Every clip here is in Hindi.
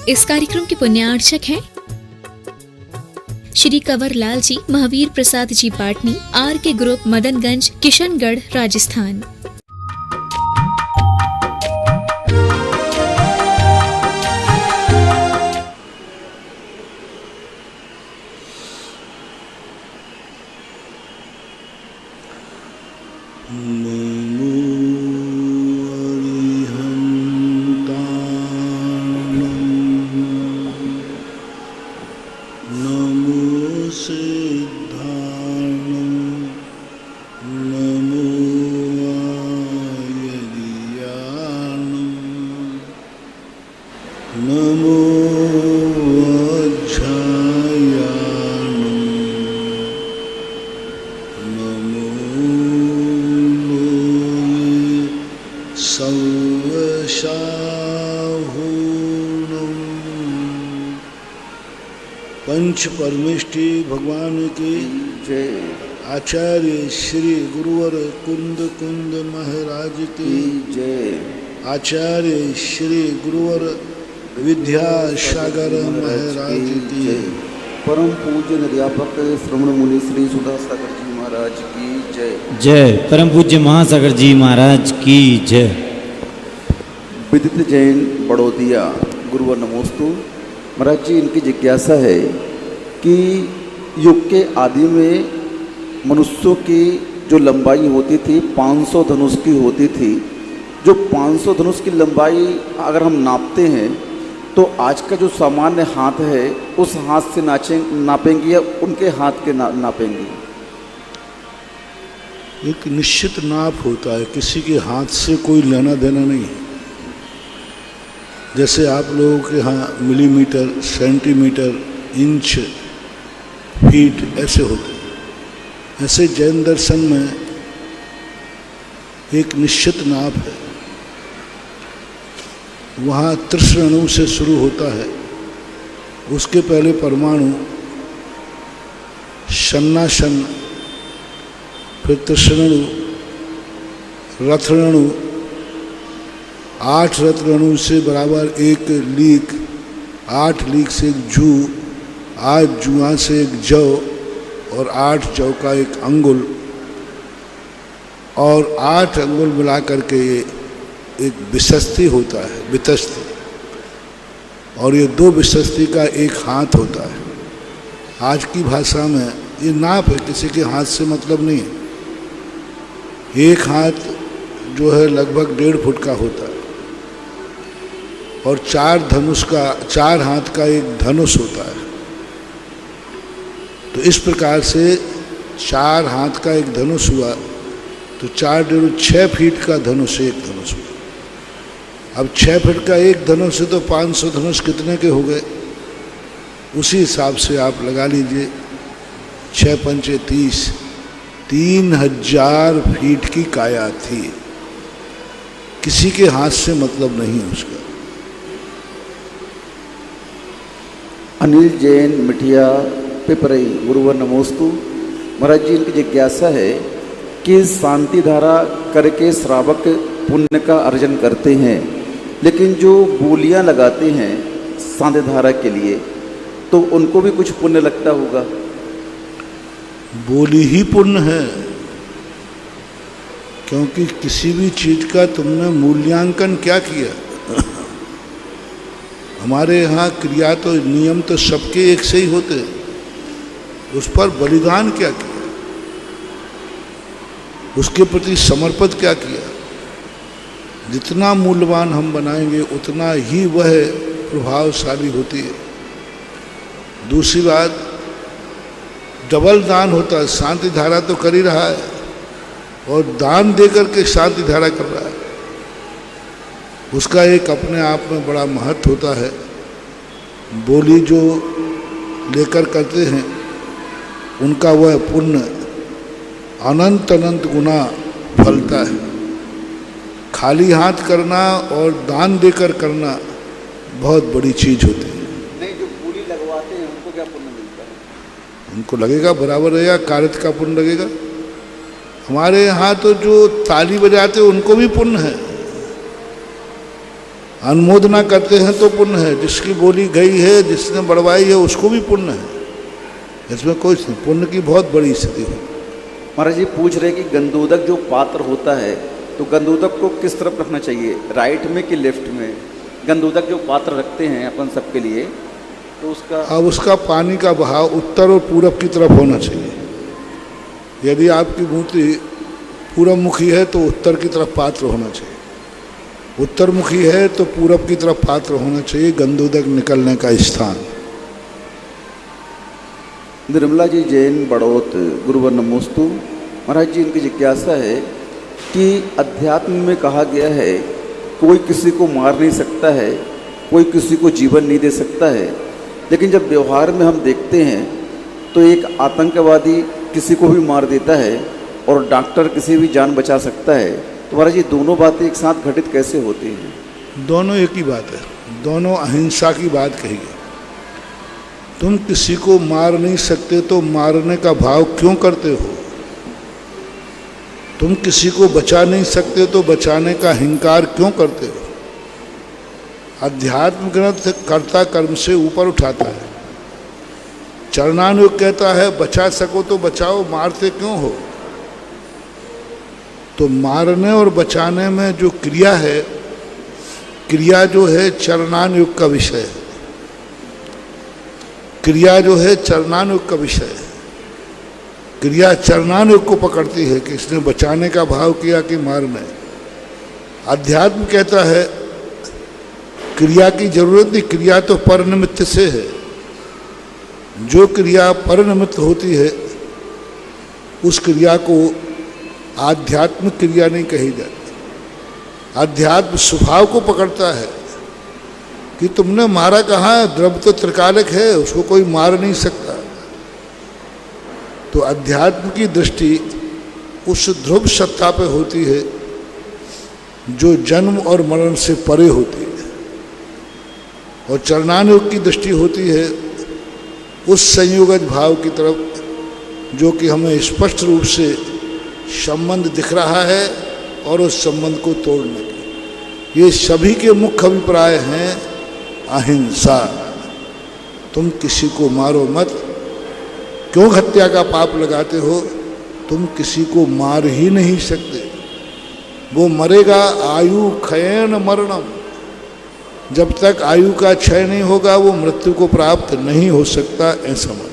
इस कार्यक्रम के पुण्यार्चक हैं श्री कंवर लाल जी, महावीर प्रसाद जी पाटनी, आर के ग्रुप, मदनगंज, किशनगढ़, राजस्थान। पंच परमेष्टि भगवान की जय। आचार्य श्री गुरुवर कुंद कुंद महाराज की जय। आचार्य श्री गुरुवर विद्यासागर महाराज की जय। परम पूज्य अध्यापक श्रवण मुनि श्री सुधासागर जी महाराज की जय। जय। परम पूज्य महासागर जी महाराज की जय। विदित जैन बड़ौदिया गुरुवर नमोस्तु। महाराज जी, इनकी जिज्ञासा है कि युग के आदि में मनुष्यों की जो लंबाई होती थी 500 धनुष की होती थी। जो 500 धनुष की लंबाई अगर हम नापते हैं तो आज का जो सामान्य हाथ है उस हाथ से नापेंगे या उनके हाथ के नापेंगे? एक निश्चित नाप होता है, किसी के हाथ से कोई लेना देना नहीं है। जैसे आप लोगों के यहाँ मिलीमीटर, सेंटीमीटर, इंच, फीट ऐसे होते हैं, ऐसे जैन दर्शन में एक निश्चित नाप है। वहाँ त्रिशरणु से शुरू होता है, उसके पहले परमाणु, शन्नाशन, फिर त्रिशरणु, रथरणु, 8 रथरणु से बराबर 1 लीक, 8 लीक से एक जू, 8 जुआ से एक जौ और 8 जौ का एक अंगुल, और 8 अंगुल मिला करके ये एक विशस्ती होता है, वितस्ती, और ये 2 विशस्ती का एक हाथ होता है। आज की भाषा में ये नाप है, किसी के हाथ से मतलब नहीं है। एक हाथ जो है लगभग 1.5 फुट का होता है, और 4 हाथ का एक धनुष होता है। तो इस प्रकार से 4 हाथ का एक धनुष हुआ तो 6 फीट का धनुष, एक धनुष हुआ। अब 6 फीट का एक धनुष है तो 500 धनुष कितने के हो गए? उसी हिसाब से आप लगा लीजिए, 6 पंचे 30, 3000 फीट की काया थी। किसी के हाथ से मतलब नहीं है उसका। अनिल जैन मिठिया पिपरई गुरुवर नमोस्तु। महाराज जी, इनकी जिज्ञासा है कि शांति धारा करके श्रावक पुण्य का अर्जन करते हैं, लेकिन जो बोलियां लगाते हैं शांति धारा के लिए तो उनको भी कुछ पुण्य लगता होगा? बोली ही पुण्य है, क्योंकि किसी भी चीज का तुमने मूल्यांकन क्या किया। हमारे यहाँ क्रिया तो नियम तो सबके एक से ही होते हैं, उस पर बलिदान क्या किया, उसके प्रति समर्पित क्या किया। जितना मूल्यवान हम बनाएंगे उतना ही वह प्रभावशाली होती है। दूसरी बात, डबल दान होता है। शांति धारा तो कर ही रहा है और दान देकर के शांति धारा कर रहा है, उसका एक अपने आप में बड़ा महत्व होता है। बोली जो लेकर करते हैं उनका वह पुण्य अनंत अनंत गुना फलता है। खाली हाथ करना और दान देकर करना बहुत बड़ी चीज होती है। नहीं, जो बोली लगवाते हैं उनको क्या पुण्य मिलता है? उनको लगेगा बराबर रहेगा, कार्य का पुण्य लगेगा। हमारे यहाँ तो जो ताली बजाते उनको भी पुण्य है, अनुमोदना करते हैं तो पुण्य है, जिसकी बोली गई है, जिसने बढ़वाई है, उसको भी पुण्य है। इसमें कोई नहीं, पुण्य की बहुत बड़ी स्थिति है। महाराज जी पूछ रहे कि गंदोदक जो पात्र होता है तो गंदोदक को किस तरफ रखना चाहिए, राइट में कि लेफ्ट में? गंदोदक जो पात्र रखते हैं अपन सबके लिए, तो उसका अब उसका पानी का बहाव उत्तर और पूरब की तरफ होना चाहिए। यदि आपकी मूर्ति पूरब मुखी है तो उत्तर की तरफ पात्र होना चाहिए, उत्तर मुखी है तो पूरब की तरफ पात्र होना चाहिए गंदोदक निकलने का स्थान। निर्मला जी जैन बड़ौत, गुरुवर नमोस्तु। महाराज जी इनकी जिज्ञासा है कि अध्यात्म में कहा गया है कोई किसी को मार नहीं सकता है, कोई किसी को जीवन नहीं दे सकता है, लेकिन जब व्यवहार में हम देखते हैं तो एक आतंकवादी किसी को भी मार देता है और डॉक्टर किसी भी जान बचा सकता है। तो महाराज जी दोनों बातें एक साथ घटित कैसे होती हैं? दोनों एक ही बात है, दोनों अहिंसा की बात कही है। तुम किसी को मार नहीं सकते तो मारने का भाव क्यों करते हो? तुम किसी को बचा नहीं सकते तो बचाने का हिंकार क्यों करते हो? अध्यात्म ग्रंथ कर्ता कर्म से ऊपर उठाता है। चरणानुयोग कहता है बचा सको तो बचाओ, मारते क्यों हो? तो मारने और बचाने में जो क्रिया है, क्रिया जो है चरणानुयोग का विषय है। क्रिया जो है चरणानुयोग का विषय है। क्रिया चरणानुयोग को पकड़ती है कि इसने बचाने का भाव किया कि मारने। अध्यात्म कहता है क्रिया की जरूरत नहीं, क्रिया तो परनिमित्त से है। जो क्रिया परनिमित्त होती है उस क्रिया को आध्यात्मिक क्रिया नहीं कही जाती। अध्यात्म स्वभाव को पकड़ता है कि तुमने मारा कहाँ, द्रव्य तो त्रिकालिक है, उसको कोई मार नहीं सकता। तो अध्यात्म की दृष्टि उस ध्रुव सत्ता पे होती है जो जन्म और मरण से परे होती है, और चरणानुयोग की दृष्टि होती है उस संयोगज भाव की तरफ जो कि हमें स्पष्ट रूप से संबंध दिख रहा है और उस संबंध को तोड़ने के। ये सभी के मुख्य अभिप्राय हैं अहिंसा। तुम किसी को मारो मत। क्यों हत्या का पाप लगाते हो? तुम किसी को मार ही नहीं सकते। वो मरेगा आयु क्षयण मरणम। जब तक आयु का क्षय नहीं होगा वो मृत्यु को प्राप्त नहीं हो सकता, ऐसा मानो।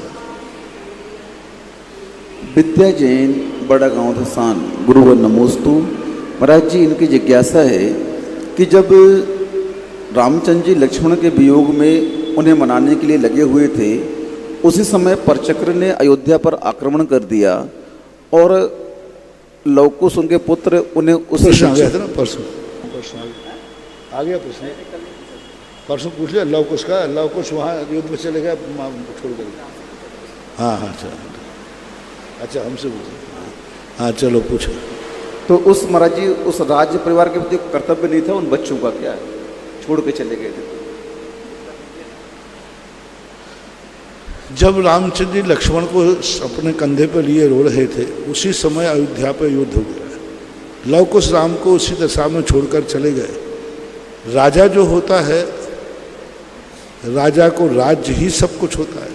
विद्या जैन, बड़ा गांव धसान, गुरुवर नमोस्तु। महाराज जी इनकी जिज्ञासा है कि जब रामचंद्र जी लक्ष्मण के वियोग में उन्हें मनाने के लिए लगे हुए थे, उसी समय परचक्र ने अयोध्या पर आक्रमण कर दिया और लवकुश उनके पुत्र उन्हें उस प्रश्न आ गया था ना, परसों आ गया प्रश्न, परसों पूछ लिया लवकुश का। लवकुश वहाँ युद्ध में चले गया छोड़ कर। हाँ हाँ अच्छा हमसे पूछो। हाँ चलो पूछो। तो उस महाराज जी उस राज्य परिवार के प्रति कर्तव्य नहीं था उन बच्चों का, क्या है, छोड़ के चले गए थे। जब रामचंद्र जी लक्ष्मण को अपने कंधे पर लिए रो रहे थे, उसी समय अयोध्या पर युद्ध हो गया। लवकुश राम को उसी दशा में छोड़कर चले गए। राजा जो होता है, राजा को राज्य ही सब कुछ होता है।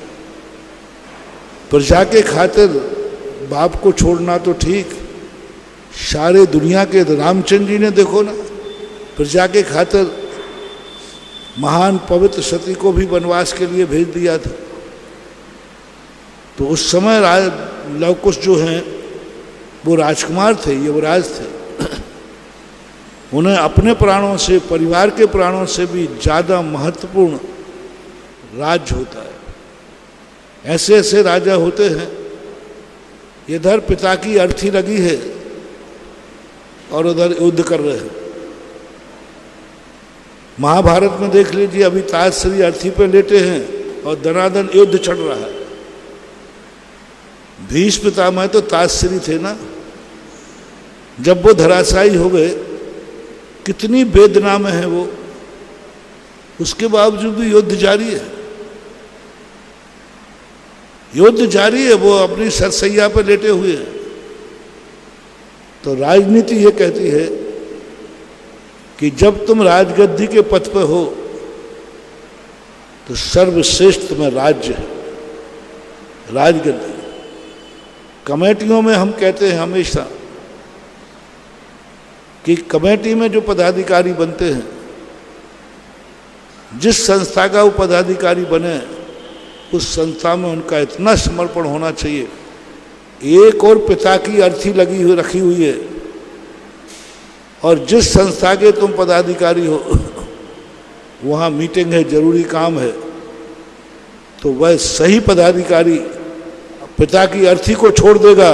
प्रजा के खातिर बाप को छोड़ना तो ठीक, सारे दुनिया के रामचंद्र जी ने देखो ना, प्रजा के खातिर महान पवित्र सती को भी वनवास के लिए भेज दिया था। तो उस समय लवकुश जो हैं वो राजकुमार थे, युवराज थे। उन्हें अपने प्राणों से, परिवार के प्राणों से भी ज़्यादा महत्वपूर्ण राज्य होता है। ऐसे ऐसे राजा होते हैं, इधर पिता की अर्थी लगी है और उधर युद्ध कर रहे हैं। महाभारत में देख लीजिए, अभी ताजश्री अर्थी पे लेटे हैं और दनादन युद्ध चल रहा है। भीष्म पितामह तो ताजश्री थे ना, जब वो धराशायी हो गए, कितनी वेदना में है वो, उसके बावजूद भी युद्ध जारी है। युद्ध जारी है, वो अपनी सरसैया पर लेटे हुए हैं। तो राजनीति ये कहती है कि जब तुम राजगद्दी के पद पे हो तो सर्वश्रेष्ठ तुम्हें राज्य है, राजगद्दी। कमेटियों में हम कहते हैं हमेशा कि कमेटी में जो पदाधिकारी बनते हैं, जिस संस्था का वो पदाधिकारी बने, उस संस्था में उनका इतना समर्पण होना चाहिए। एक और पिता की अर्थी लगी हुई रखी हुई है, और जिस संस्था के तुम पदाधिकारी हो वहाँ मीटिंग है, जरूरी काम है, तो वह सही पदाधिकारी पिता की अर्थी को छोड़ देगा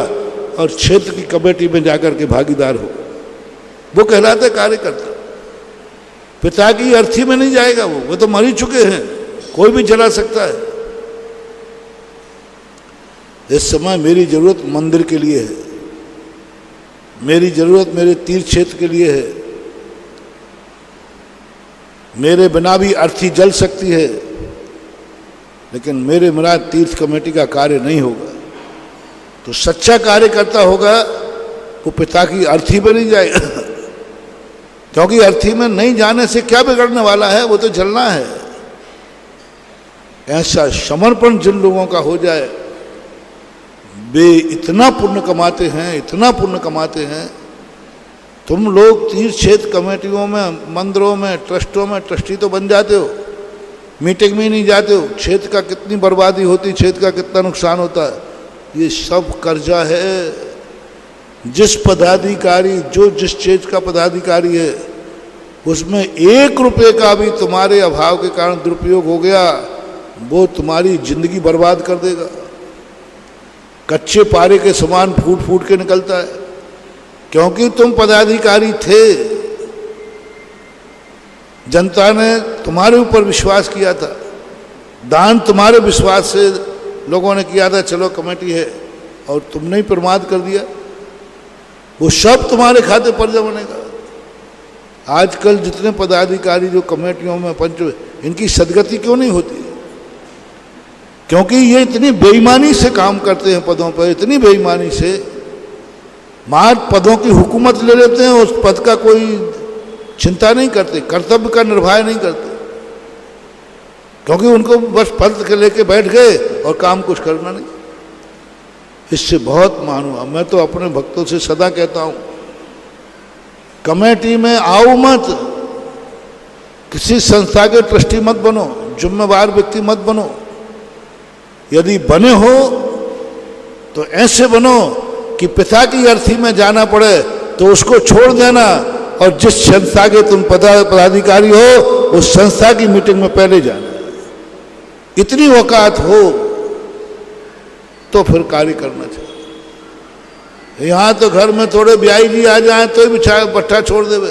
और क्षेत्र की कमेटी में जाकर के भागीदार हो, वो कहलाते कार्यकर्ता। पिता की अर्थी में नहीं जाएगा, वो तो मर ही चुके हैं, कोई भी चला सकता है। इस समय मेरी जरूरत मंदिर के लिए है, मेरी जरूरत मेरे तीर्थ क्षेत्र के लिए है। मेरे बिना भी अर्थी जल सकती है, लेकिन मेरे बिना तीर्थ कमेटी का कार्य नहीं होगा। तो सच्चा कार्यकर्ता होगा वो पिता की अर्थी में नहीं जाएगा क्योंकि अर्थी में नहीं जाने से क्या बिगड़ने वाला है, वो तो जलना है। ऐसा समर्पण जिन लोगों का हो जाए, वे इतना पुण्य कमाते हैं, इतना पुण्य कमाते हैं। तुम लोग तीर्थ क्षेत्र कमेटियों में, मंदिरों में, ट्रस्टों में ट्रस्टी तो बन जाते हो, मीटिंग में ही नहीं जाते हो। क्षेत्र का कितनी बर्बादी होती, क्षेत्र का कितना नुकसान होता है, ये सब कर्जा है। जिस पदाधिकारी, जो जिस क्षेत्र का पदाधिकारी है, उसमें 1 रुपये का भी तुम्हारे अभाव के कारण दुरुपयोग हो गया, वो तुम्हारी जिंदगी बर्बाद कर देगा। कच्चे पारे के समान फूट फूट के निकलता है, क्योंकि तुम पदाधिकारी थे। जनता ने तुम्हारे ऊपर विश्वास किया था, दान तुम्हारे विश्वास से लोगों ने किया था, चलो कमेटी है, और तुमने ही प्रमाद कर दिया। वो सब तुम्हारे खाते पर जमा बनेगा। आजकल जितने पदाधिकारी जो कमेटियों में पंच, इनकी सदगति क्यों नहीं होती? क्योंकि ये इतनी बेईमानी से काम करते हैं पदों पर, इतनी बेईमानी से। मार पदों की हुकूमत ले लेते हैं, उस पद का कोई चिंता नहीं करते, कर्तव्य का निर्वाह नहीं करते, क्योंकि उनको बस पद के लेके बैठ गए और काम कुछ करना नहीं। इससे बहुत मान हुआ। मैं तो अपने भक्तों से सदा कहता हूँ, कमेटी में आओ मत, किसी संस्था के ट्रस्टी मत बनो, जिम्मेवार व्यक्ति मत बनो। यदि बने हो तो ऐसे बनो कि पिता की अर्थी में जाना पड़े तो उसको छोड़ देना, और जिस संस्था के तुम पदाधिकारी हो उस संस्था की मीटिंग में पहले जाना। इतनी औकात हो तो फिर कार्य करना चाहिए। यहाँ तो घर में थोड़े ब्याई जी आ जाए तो भी पट्टा छोड़ देवे,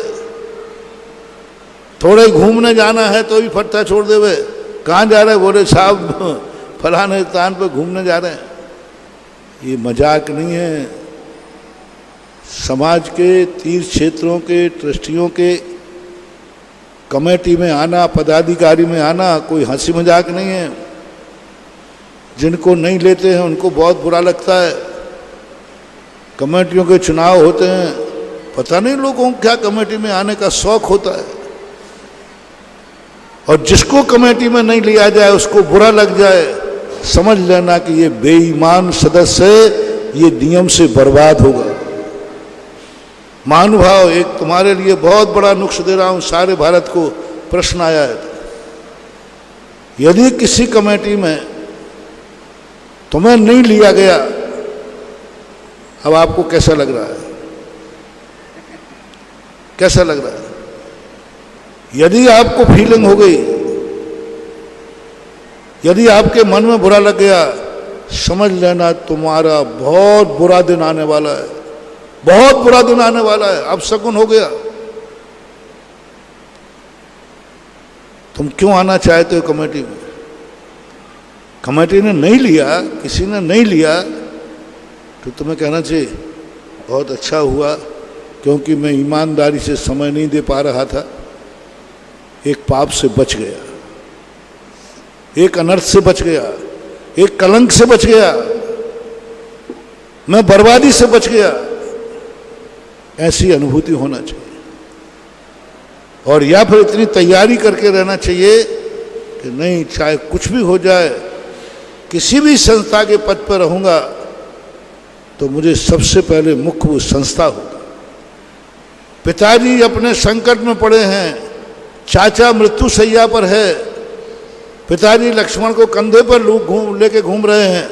थोड़े घूमने जाना है तो भी पट्टा छोड़ देवे। कहाँ जा रहे? बोले साहब फलाने स्थान पर घूमने जा रहे हैं। ये मजाक नहीं है। समाज के तीर्थ क्षेत्रों के ट्रस्टियों के कमेटी में आना, पदाधिकारी में आना कोई हंसी मजाक नहीं है। जिनको नहीं लेते हैं उनको बहुत बुरा लगता है। कमेटियों के चुनाव होते हैं, पता नहीं लोगों को क्या कमेटी में आने का शौक होता है, और जिसको कमेटी में नहीं लिया जाए उसको बुरा लग जाए, समझ लेना कि ये बेईमान सदस्य है, ये नियम से बर्बाद होगा। महानुभाव, एक तुम्हारे लिए बहुत बड़ा नुक्स दे रहा हूं, सारे भारत को प्रश्न आया है। यदि किसी कमेटी में तुम्हें नहीं लिया गया, अब आपको कैसा लग रहा है? कैसा लग रहा है? यदि आपको फीलिंग हो गई, यदि आपके मन में बुरा लग गया, समझ लेना तुम्हारा बहुत बुरा दिन आने वाला है, बहुत बुरा दिन आने वाला है। अब शकुन हो गया। तुम क्यों आना चाहते हो कमेटी में? कमेटी ने नहीं लिया, किसी ने नहीं लिया, तो तुम्हें कहना चाहिए बहुत अच्छा हुआ, क्योंकि मैं ईमानदारी से समय नहीं दे पा रहा था, एक पाप से बच गया, एक अनर्थ से बच गया, एक कलंक से बच गया, मैं बर्बादी से बच गया। ऐसी अनुभूति होना चाहिए। और या फिर इतनी तैयारी करके रहना चाहिए कि नहीं, चाहे कुछ भी हो जाए, किसी भी संस्था के पद पर रहूंगा तो मुझे सबसे पहले मुख्य वो संस्था होगा। पिताजी अपने संकट में पड़े हैं, चाचा मृत्यु शैया पर है, पिताजी लक्ष्मण को कंधे पर लेके घूम रहे हैं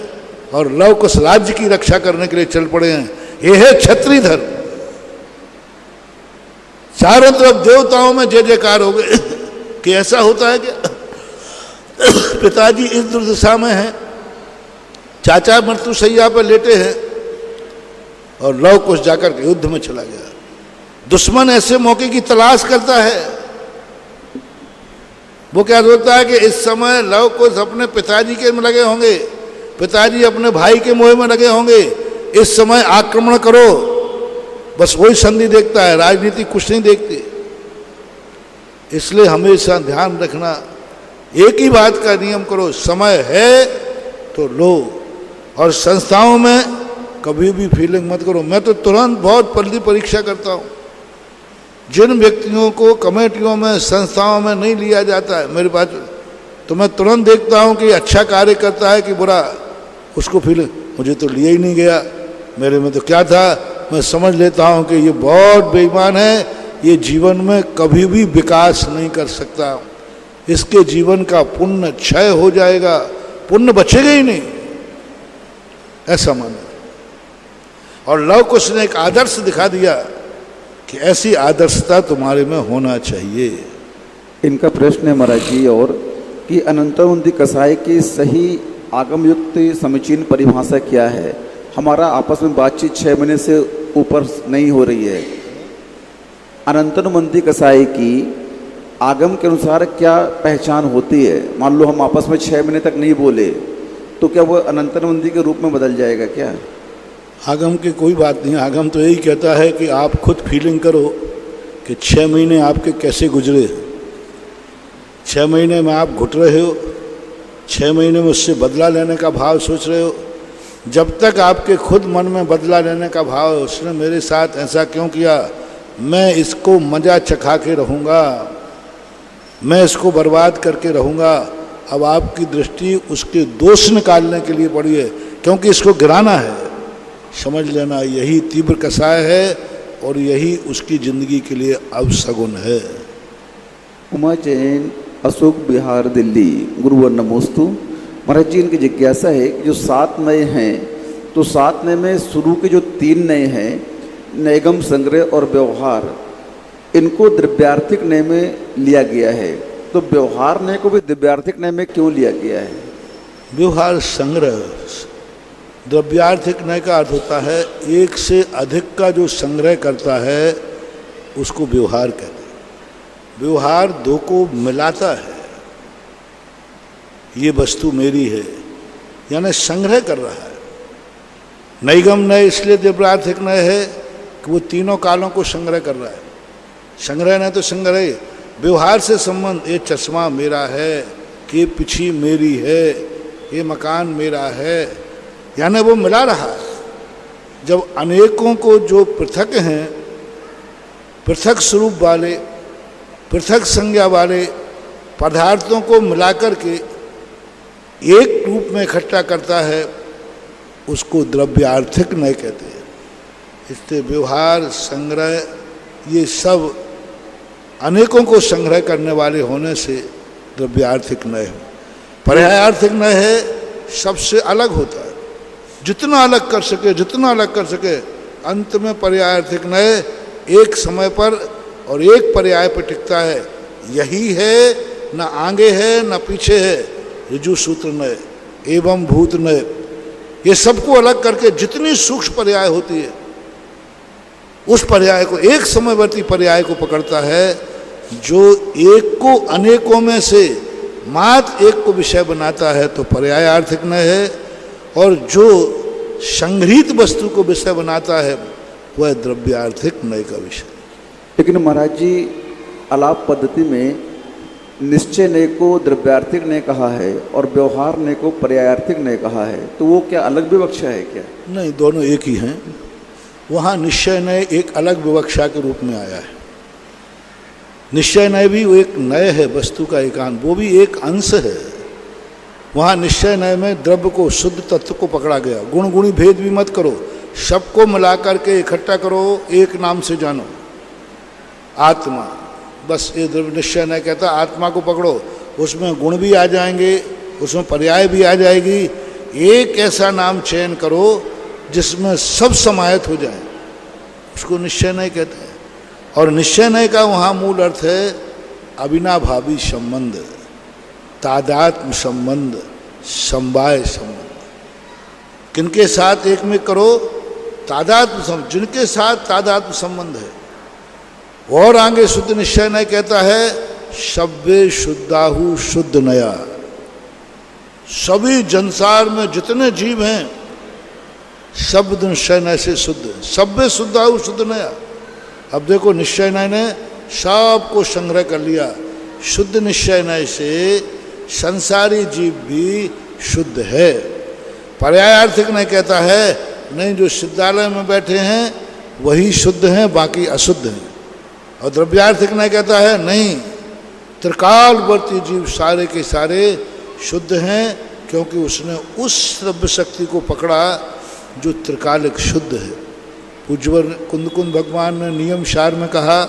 और लव कुश राज्य की रक्षा करने के लिए चल पड़े हैं। यह है क्षत्रिय धर्म। चारों तरफ देवताओं में जय जयकार हो गए कि ऐसा होता है क्या? पिताजी इस दुर्दशा में हैं, चाचा मृत्यु शैया पर लेटे हैं और लव कुश जाकर के युद्ध में चला गया। दुश्मन ऐसे मौके की तलाश करता है। वो क्या सोचता है कि इस समय लव कुश अपने पिताजी के में लगे होंगे, पिताजी अपने भाई के मोह में लगे होंगे, इस समय आक्रमण करो, बस वही संधि देखता है, राजनीति कुछ नहीं देखती। इसलिए हमेशा ध्यान रखना, एक ही बात का नियम करो, समय है तो लो, और संस्थाओं में कभी भी फीलिंग मत करो। मैं तो तुरंत बहुत जल्दी परीक्षा करता हूँ। जिन व्यक्तियों को कमेटियों में, संस्थाओं में नहीं लिया जाता है मेरे पास, तो मैं तुरंत देखता हूँ कि अच्छा कार्य करता है कि बुरा। उसको फीलिंग, मुझे तो लिया ही नहीं गया, मेरे में तो क्या था। मैं समझ लेता हूँ कि ये बहुत बेईमान है, ये जीवन में कभी भी विकास नहीं कर सकता, इसके जीवन का पुण्य क्षय हो जाएगा, पुण्य बचेगा ही नहीं, ऐसा माना। और लव कुश ने एक आदर्श दिखा दिया कि ऐसी आदर्शता तुम्हारे में होना चाहिए। इनका प्रश्न है महाराज जी और कि अनंतरवंदी कसाई की सही आगमयुक्त समीचीन परिभाषा क्या है? हमारा आपस में बातचीत 6 महीने से ऊपर नहीं हो रही है। अनंतरवंदी कसाई की आगम के अनुसार क्या पहचान होती है? मान लो हम आपस में 6 महीने तक नहीं बोले तो क्या वो अनंतरवंदी के रूप में बदल जाएगा क्या? आगम की कोई बात नहीं। आगम तो यही कहता है कि आप खुद फीलिंग करो कि 6 महीने आपके कैसे गुजरे। 6 महीने में आप घुट रहे हो, 6 महीने में उससे बदला लेने का भाव सोच रहे हो। जब तक आपके खुद मन में बदला लेने का भाव है, उसने मेरे साथ ऐसा क्यों किया, मैं इसको मजा चखा के रहूँगा, मैं इसको बर्बाद करके रहूँगा, अब आपकी दृष्टि उसके दोष निकालने के लिए पड़ी है, क्योंकि इसको गिराना है। समझ लेना, यही तीव्र कसाय है और यही उसकी जिंदगी के लिए अवसगुन है। उमा जैन, अशोक विहार, दिल्ली। गुरुवर नमोस्तु। महाराज जी, इनकी जिज्ञासा है कि जो 7 नए हैं, तो 7 नए में शुरू के जो 3 नए हैं, नैगम, संग्रह और व्यवहार, इनको द्रव्यार्थिक नय में लिया गया है। तो व्यवहार नय को भी द्रव्यार्थिक नय में क्यों लिया गया है? व्यवहार संग्रह, द्रव्यार्थिक नय का अर्थ होता है एक से अधिक का जो संग्रह करता है उसको व्यवहार कहते हैं। व्यवहार 2 को मिलाता है, ये वस्तु मेरी है, यानी संग्रह कर रहा है। नैगम नय इसलिए द्रव्यार्थिक नय है कि वो तीनों कालों को संग्रह कर रहा है। संग्रह न तो संग्रह, व्यवहार से संबंध, ये चश्मा मेरा है, ये पिछी मेरी है, ये मकान मेरा है, यानी वो मिला रहा है। जब अनेकों को जो पृथक हैं, पृथक स्वरूप वाले, पृथक संज्ञा वाले पदार्थों को मिलाकर के एक रूप में इकट्ठा करता है, उसको द्रव्यार्थिक नय कहते हैं। इससे व्यवहार, संग्रह, ये सब अनेकों को संग्रह करने वाले होने से द्रव्यार्थिक नय है। पर्यायार्थिक नय है, सबसे अलग होता है, जितना अलग कर सके, जितना अलग कर सके। अंत में पर्यायार्थिक नय एक समय पर और एक पर्याय पर टिकता है। यही है, न आगे है न पीछे है। ऋजु सूत्र नय एवं भूत नय, ये सबको अलग करके जितनी सूक्ष्म पर्याय होती है उस पर्याय को, एक समयवर्ती पर्याय को पकड़ता है, जो एक को अनेकों में से मात्र एक को विषय बनाता है तो पर्यायार्थिक नय है, और जो संग्रहित वस्तु को विषय बनाता है वह द्रव्यार्थिक नय का विषय। लेकिन महाराज जी, आलाप पद्धति में निश्चय नय को द्रव्यार्थिक नय कहा है और व्यवहार नय को पर्यायार्थिक नय कहा है, तो वो क्या अलग विवक्षा है क्या? नहीं, दोनों एक ही हैं। वहाँ निश्चय नय एक अलग विवक्षा के रूप में आया है। निश्चय नय भी वो एक नय है, वस्तु का एकांत, वो भी एक अंश है। वहाँ निश्चय नय में द्रव्य को, शुद्ध तत्व को पकड़ा गया। गुण गुणी भेद भी मत करो, सबको मिला करके इकट्ठा करो, एक नाम से जानो, आत्मा। बस ये द्रव्य निश्चय नय कहता आत्मा को पकड़ो, उसमें गुण भी आ जाएंगे, उसमें पर्याय भी आ जाएगी। एक ऐसा नाम चयन करो जिसमें सब समाहित हो जाए, उसको निश्चय नय कहते हैं। और निश्चय नय का वहाँ मूल अर्थ है अविनाभावी संबंध, तादात्म्य संबंध, समवाय संबंध। किनके साथ एक में करो? तादात्म्य संबंध, जिनके साथ तादात्म्य संबंध है। और आगे शुद्ध निश्चय नय कहता है सब्बे शुद्धाहु शुद्ध नया। सभी संसार में जितने जीव हैं सब निश्चय नय से शुद्ध, सब्बे शुद्धाहु शुद्ध नया। अब देखो निश्चय नय ने सबको संग्रह कर लिया। शुद्ध निश्चय नय से संसारी जीव भी शुद्ध है। पर्यायार्थिक नय कहता है नहीं, जो सिद्धालय में बैठे हैं वही शुद्ध हैं, बाकी अशुद्ध हैं। और द्रव्यार्थिक नय कहता है नहीं, त्रिकालवर्ती जीव सारे के सारे शुद्ध हैं, क्योंकि उसने उस द्रव्य शक्ति को पकड़ा जो त्रिकालिक शुद्ध है। पूज्यवर कुंद भगवान ने नियम सार में कहा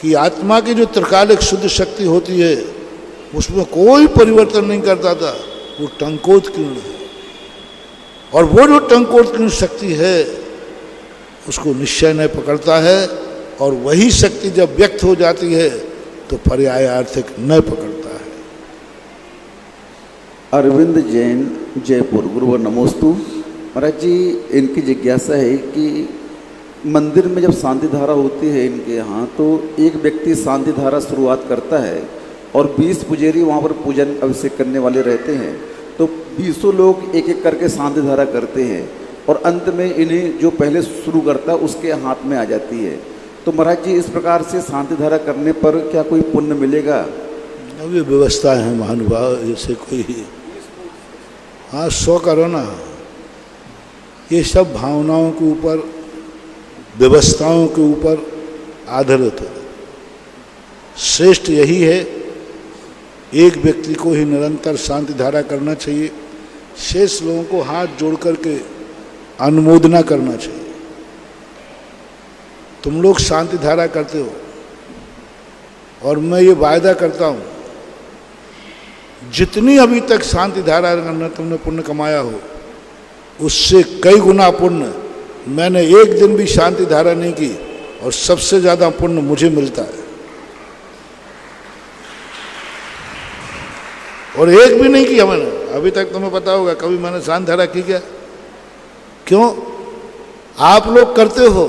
कि आत्मा की जो त्रिकालिक शुद्ध शक्ति होती है उसमें कोई परिवर्तन नहीं करता था, वो टंकोत्कीर्ण है। और वो जो टंकोत्कीर्ण शक्ति है उसको निश्चय नय पकड़ता है, और वही शक्ति जब व्यक्त हो जाती है तो पर्यायार्थिक नय पकड़ता है। अरविंद जैन, जयपुर। गुरुवर नमोस्तु। महाराज जी, इनकी जिज्ञासा है कि मंदिर में जब शांति धारा होती है इनके यहाँ, तो एक व्यक्ति शांति धारा शुरुआत करता है और 20 पुजारी वहाँ पर पूजन अभिषेक करने वाले रहते हैं, तो 20 लोग एक एक करके शांति धारा करते हैं, और अंत में इन्हें जो पहले शुरू करता है उसके हाथ में आ जाती है। तो महाराज जी, इस प्रकार से शांति धारा करने पर क्या कोई पुण्य मिलेगा? अब ये व्यवस्था है महानुभाव, जैसे कोई हाँ 100 करो ना, ये सब भावनाओं के ऊपर, व्यवस्थाओं के ऊपर आधारित है। श्रेष्ठ यही है, एक व्यक्ति को ही निरंतर शांति धारा करना चाहिए, शेष लोगों को हाथ जोड़ करके अनुमोदना करना चाहिए। तुम लोग शांति धारा करते हो और मैं ये वायदा करता हूँ जितनी अभी तक शांति धारा करना तुमने पुण्य कमाया हो उससे कई गुना पुण्य मैंने एक दिन भी शांति धारा नहीं की, और सबसे ज्यादा पुण्य मुझे मिलता है। और एक भी नहीं किया मैंने अभी तक, तुम्हें पता होगा कभी मैंने शांति धारा की क्या? क्यों? आप लोग करते हो,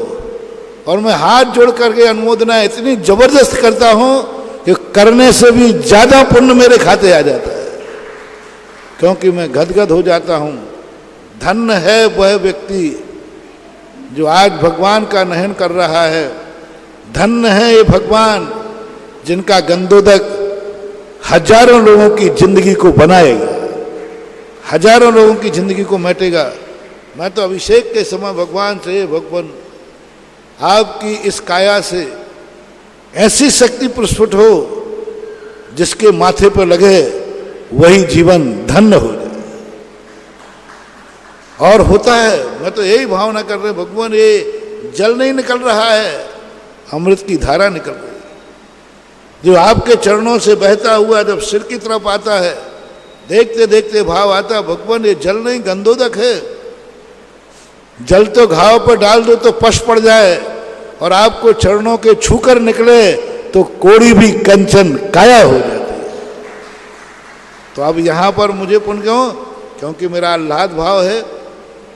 और मैं हाथ जोड़ करके अनुमोदना इतनी जबरदस्त करता हूं कि करने से भी ज्यादा पुण्य मेरे खाते आ जाता है, क्योंकि मैं गदगद हो जाता हूं। धन्य है वह व्यक्ति जो आज भगवान का नहन कर रहा है। धन्य है ये भगवान जिनका गंधोदक हजारों लोगों की जिंदगी को बनाएगा, हजारों लोगों की जिंदगी को मेटेगा। मैं तो अभिषेक के समय भगवान से, भगवान आपकी इस काया से ऐसी शक्ति प्रस्फुट हो जिसके माथे पर लगे वही जीवन धन्य हो जाए। और होता है, मैं तो यही भावना कर रहे भगवान, ये जल नहीं निकल रहा है, अमृत की धारा निकल रही है, जो आपके चरणों से बहता हुआ जब सिर की तरफ आता है, देखते देखते भाव आता भगवान ये जल नहीं गंधोदक है। जल तो घाव पर डाल दो तो पश पड़ जाए, और आपको चरणों के छूकर निकले तो कोड़ी भी कंचन काया हो जाती है। तो अब यहाँ पर मुझे पुण्य क्यों? क्योंकि मेरा आह्लाद भाव है,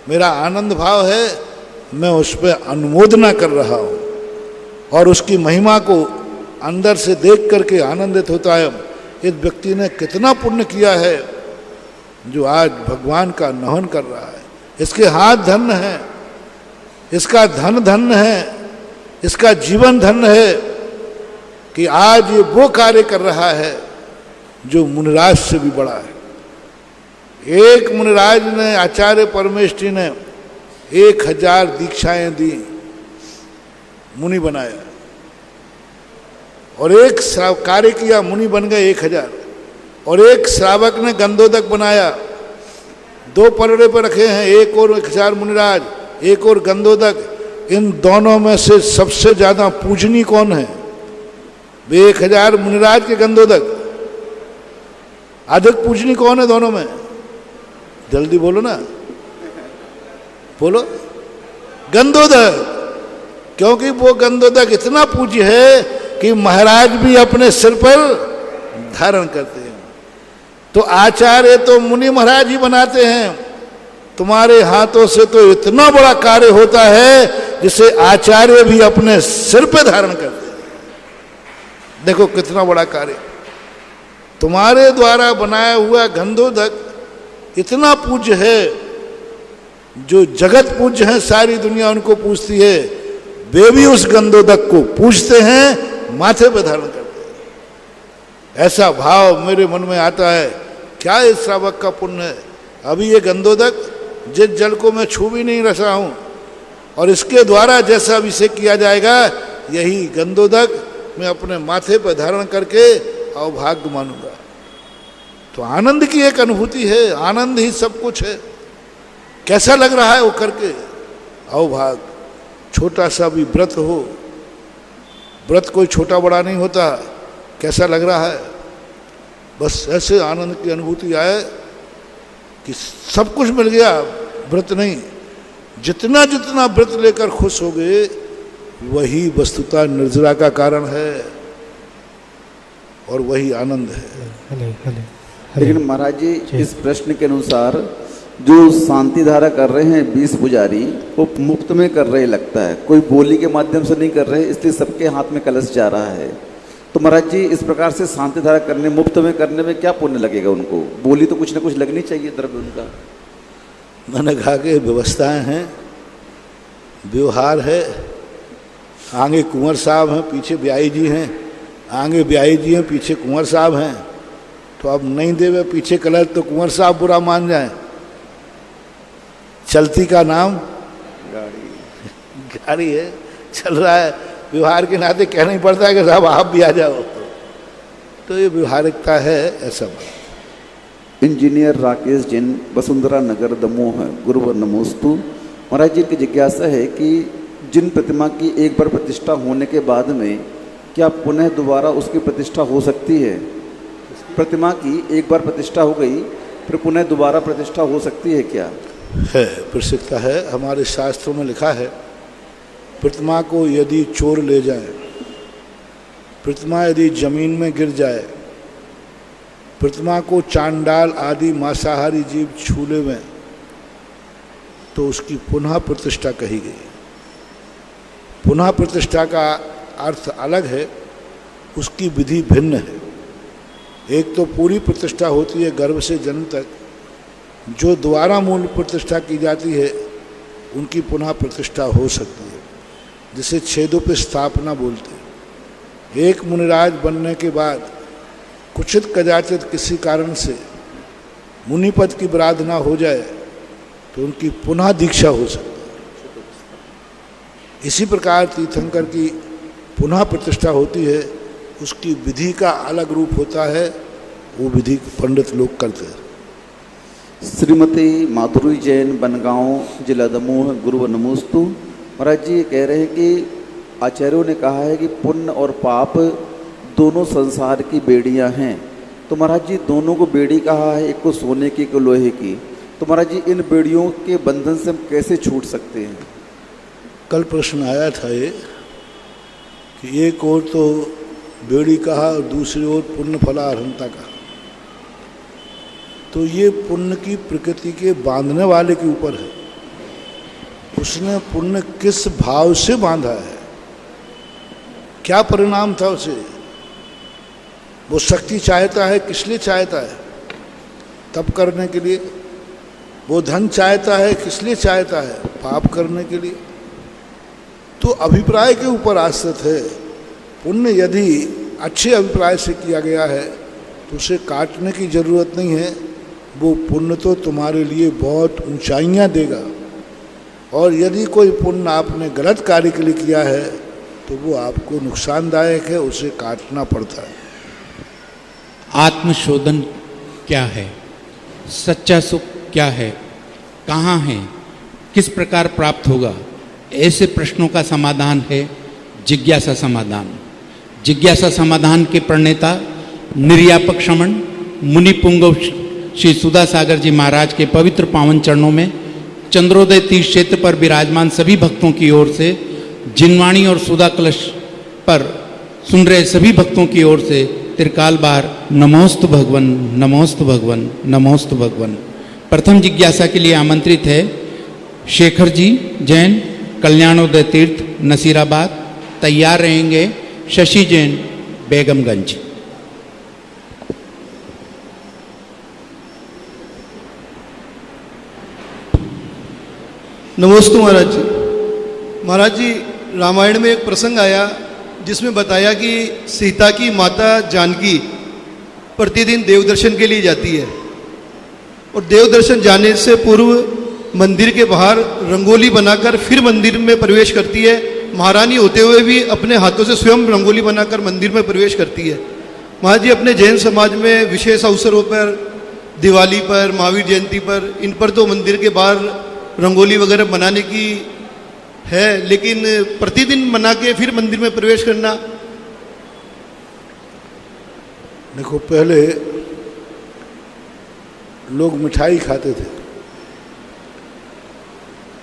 मेरा आनंद भाव है, मैं उस पर अनुमोदना कर रहा हूँ, और उसकी महिमा को अंदर से देख करके आनंदित होता है। इस व्यक्ति ने कितना पुण्य किया है जो आज भगवान का नहन कर रहा है। इसके हाथ धन्य है, इसका धन धन्य है, इसका जीवन धन्य है कि आज ये वो कार्य कर रहा है जो मुनिराज से भी बड़ा है। एक मुनिराज ने, आचार्य परमेष्ठी ने 1000 दीक्षाएं दी, मुनि बनाया, और एक कार्य किया, मुनि बन गए 1000, और एक श्रावक ने गंधोदक बनाया। 2 पलड़े पर रखे हैं, एक और 1000 मुनिराज, एक और गंधोदक। इन दोनों में से सबसे ज्यादा पूजनीय कौन है? वे 1000 मुनिराज के गंधोदक। अधिक पूजनीय कौन है दोनों में? जल्दी बोलो ना, बोलो। गंधोदक। क्योंकि वो गंधोदक इतना पूज्य है कि महाराज भी अपने सिर पर धारण करते हैं। तो आचार्य तो मुनि महाराज ही बनाते हैं, तुम्हारे हाथों से तो इतना बड़ा कार्य होता है जिसे आचार्य भी अपने सिर पे धारण करते हैं। देखो कितना बड़ा कार्य। तुम्हारे द्वारा बनाया हुआ गंधोदक इतना पूज्य है, जो जगत पूज्य है, सारी दुनिया उनको पूजती है, वे भी उस गंधोदक को पूजते हैं, माथे पर धारण करते हैं। ऐसा भाव मेरे मन में आता है, क्या इस श्रावक का पुण्य है। अभी ये गंधोदक जिस जल को मैं छू भी नहीं रहा हूं, और इसके द्वारा जैसा अभिषेक किया जाएगा, यही गंधोदक मैं अपने माथे पर धारण करके अवभाग्य मानूंगा। तो आनंद की एक अनुभूति है, आनंद ही सब कुछ है। कैसा लग रहा है वो करके? अवभाग। छोटा सा भी व्रत हो, व्रत कोई छोटा बड़ा नहीं होता, कैसा लग रहा है? बस ऐसे आनंद की अनुभूति आए कि सब कुछ मिल गया, व्रत नहीं। जितना जितना व्रत लेकर खुश हो गए, वही वस्तुतः निर्जरा का कारण है और वही आनंद है। लेकिन महाराज जी, इस प्रश्न के अनुसार जो शांति धारा कर रहे हैं 20 पुजारी, वो मुफ्त में कर रहे लगता है, कोई बोली के माध्यम से नहीं कर रहे, इसलिए सबके हाथ में कलश जा रहा है। तो महाराज जी, इस प्रकार से शांति धारा करने, मुफ्त में करने में क्या पुण्य लगेगा उनको? बोली तो कुछ ना कुछ लगनी चाहिए, द्रव्य उनका। मैंने कहा कि व्यवस्थाएं हैं, व्यवहार है। आगे कुंवर साहब हैं, पीछे ब्याई जी हैं, आगे ब्याई जी हैं, पीछे कुंवर साहब हैं। तो अब नहीं देवे पीछे कलश तो कुंवर साहब बुरा मान जाए। चलती का नाम गाड़ी है, चल रहा है, व्यवहार के नाते कहना ही पड़ता है कि साहब आप भी आ जाओ। तो ये व्यवहारिकता है, ऐसा बात। इंजीनियर राकेश जैन, वसुंधरा नगर, दमोह, गुरुवर नमोस्तु। महाराज जी की जिज्ञासा है कि जिन प्रतिमा की एक बार प्रतिष्ठा होने के बाद में क्या पुनः दोबारा उसकी प्रतिष्ठा हो सकती है? प्रतिमा की एक बार प्रतिष्ठा हो गई, फिर पुनः दोबारा प्रतिष्ठा हो सकती है क्या? है, प्रसिद्धता है। हमारे शास्त्रों में लिखा है, प्रतिमा को यदि चोर ले जाए, प्रतिमा यदि जमीन में गिर जाए, प्रतिमा को चांडाल आदि मांसाहारी जीव छू लें, तो उसकी पुनः प्रतिष्ठा कही गई। पुनः प्रतिष्ठा का अर्थ अलग है, उसकी विधि भिन्न है। एक तो पूरी प्रतिष्ठा होती है गर्भ से जन्म तक, जो द्वारा मूल प्रतिष्ठा की जाती है उनकी पुनः प्रतिष्ठा हो सकती है, जिसे छेदों पे स्थापना बोलते हैं। एक मुनिराज बनने के बाद कुचित कदाचित किसी कारण से मुनिपद की बराधना हो जाए तो उनकी पुनः दीक्षा हो सकती है। इसी प्रकार तीर्थंकर की पुनः प्रतिष्ठा होती है, उसकी विधि का अलग रूप होता है, वो विधि पंडित लोग करते हैं। श्रीमती माधुरी जैन, बनगांव, जिला दमोह, गुरुवर नमोस्तु। महाराज जी ये कह रहे हैं कि आचार्यों ने कहा है कि पुण्य और पाप दोनों संसार की बेड़ियां हैं। तो महाराज जी दोनों को बेड़ी कहा है, एक को सोने की, एक को लोहे की। तो महाराज जी इन बेड़ियों के बंधन से हम कैसे छूट सकते हैं? कल प्रश्न आया था ये कि एक ओर तो बेड़ी कहा और दूसरी ओर पुण्य फलारहंता कहा। तो ये पुण्य की प्रकृति के बांधने वाले के ऊपर है, उसने पुण्य किस भाव से बांधा है, क्या परिणाम था उसे। वो शक्ति चाहता है, किस लिए चाहता है? तप करने के लिए। वो धन चाहता है, किस लिए चाहता है? पाप करने के लिए। तो अभिप्राय के ऊपर आश्रित है। पुण्य यदि अच्छे अभिप्राय से किया गया है तो उसे काटने की जरूरत नहीं है। वो पुण्य तो तुम्हारे लिए बहुत ऊंचाइयां देगा। और यदि कोई पुण्य आपने गलत कार्य के लिए किया है तो वो आपको नुकसानदायक है, उसे काटना पड़ता है। आत्मशोधन क्या है, सच्चा सुख क्या है, कहाँ है, किस प्रकार प्राप्त होगा, ऐसे प्रश्नों का समाधान है जिज्ञासा समाधान। जिज्ञासा समाधान के प्रणेता निर्यापक श्रमण मुनि पुंगव श्री सुधा सागर जी महाराज के पवित्र पावन चरणों में चंद्रोदय तीर्थ क्षेत्र पर विराजमान सभी भक्तों की ओर से, जिनवाणी और सुधा कलश पर सुन रहे सभी भक्तों की ओर से त्रिकाल बार नमोस्तु भगवन, नमोस्तु भगवन, नमोस्तु भगवन। प्रथम जिज्ञासा के लिए आमंत्रित है शेखर जी जैन, कल्याणोदय तीर्थ, नसीराबाद। तैयार रहेंगे शशि जैन, बेगमगंज। नमोस्तु महाराज जी। महाराज जी, रामायण में एक प्रसंग आया जिसमें बताया कि सीता की माता जानकी प्रतिदिन देवदर्शन के लिए जाती है और देवदर्शन जाने से पूर्व मंदिर के बाहर रंगोली बनाकर फिर मंदिर में प्रवेश करती है। महारानी होते हुए भी अपने हाथों से स्वयं रंगोली बनाकर मंदिर में प्रवेश करती है। महाराज जी, अपने जैन समाज में विशेष अवसरों पर, दिवाली पर, महावीर जयंती पर, इन पर तो मंदिर के बाहर रंगोली वगैरह बनाने की है, लेकिन प्रतिदिन बना के फिर मंदिर में प्रवेश करना। देखो, पहले लोग मिठाई खाते थे,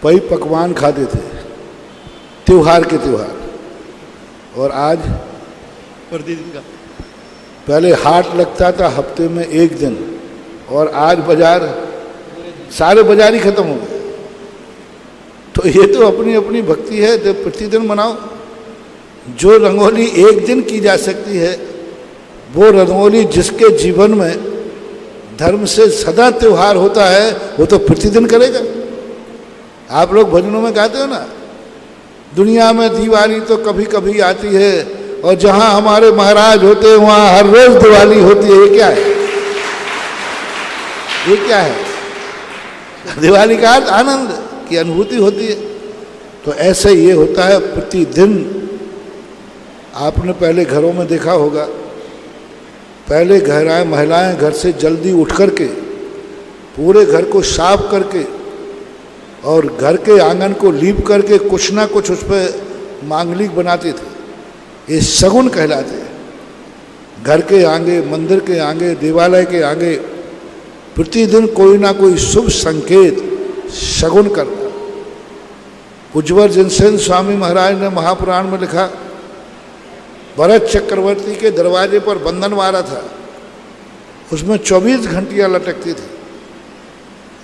कई पकवान खाते थे, त्योहार के त्योहार, और आज प्रतिदिन का। पहले हाट लगता था हफ्ते में एक दिन, और आज बाजार, सारे बाजार ही खत्म हो गए। तो ये तो अपनी अपनी भक्ति है, तो प्रतिदिन मनाओ। जो रंगोली एक दिन की जा सकती है, वो रंगोली जिसके जीवन में धर्म से सदा त्योहार होता है, वो तो प्रतिदिन करेगा। आप लोग भजनों में गाते हो ना, दुनिया में दिवाली तो कभी कभी आती है, और जहां हमारे महाराज होते हैं वहां हर रोज दिवाली होती है। ये क्या है? ये क्या है? दिवाली का अर्थ आनंद की अनुभूति होती है। तो ऐसे ये होता है प्रतिदिन। आपने पहले घरों में देखा होगा, पहले महिलाएं घर से जल्दी उठ करके पूरे घर को साफ करके और घर के आंगन को लीप करके कुछ ना कुछ उस पर मांगलिक बनाते थे। ये शगुन कहलाते हैं। घर के आगे, मंदिर के आगे, देवालय के आगे प्रतिदिन कोई ना कोई शुभ संकेत शगुन करना। उज्ज्वल जिनसेन स्वामी महाराज ने महापुराण में लिखा, भरत चक्रवर्ती के दरवाजे पर बंधन मारा था, उसमें 24 घंटियां लटकती थी।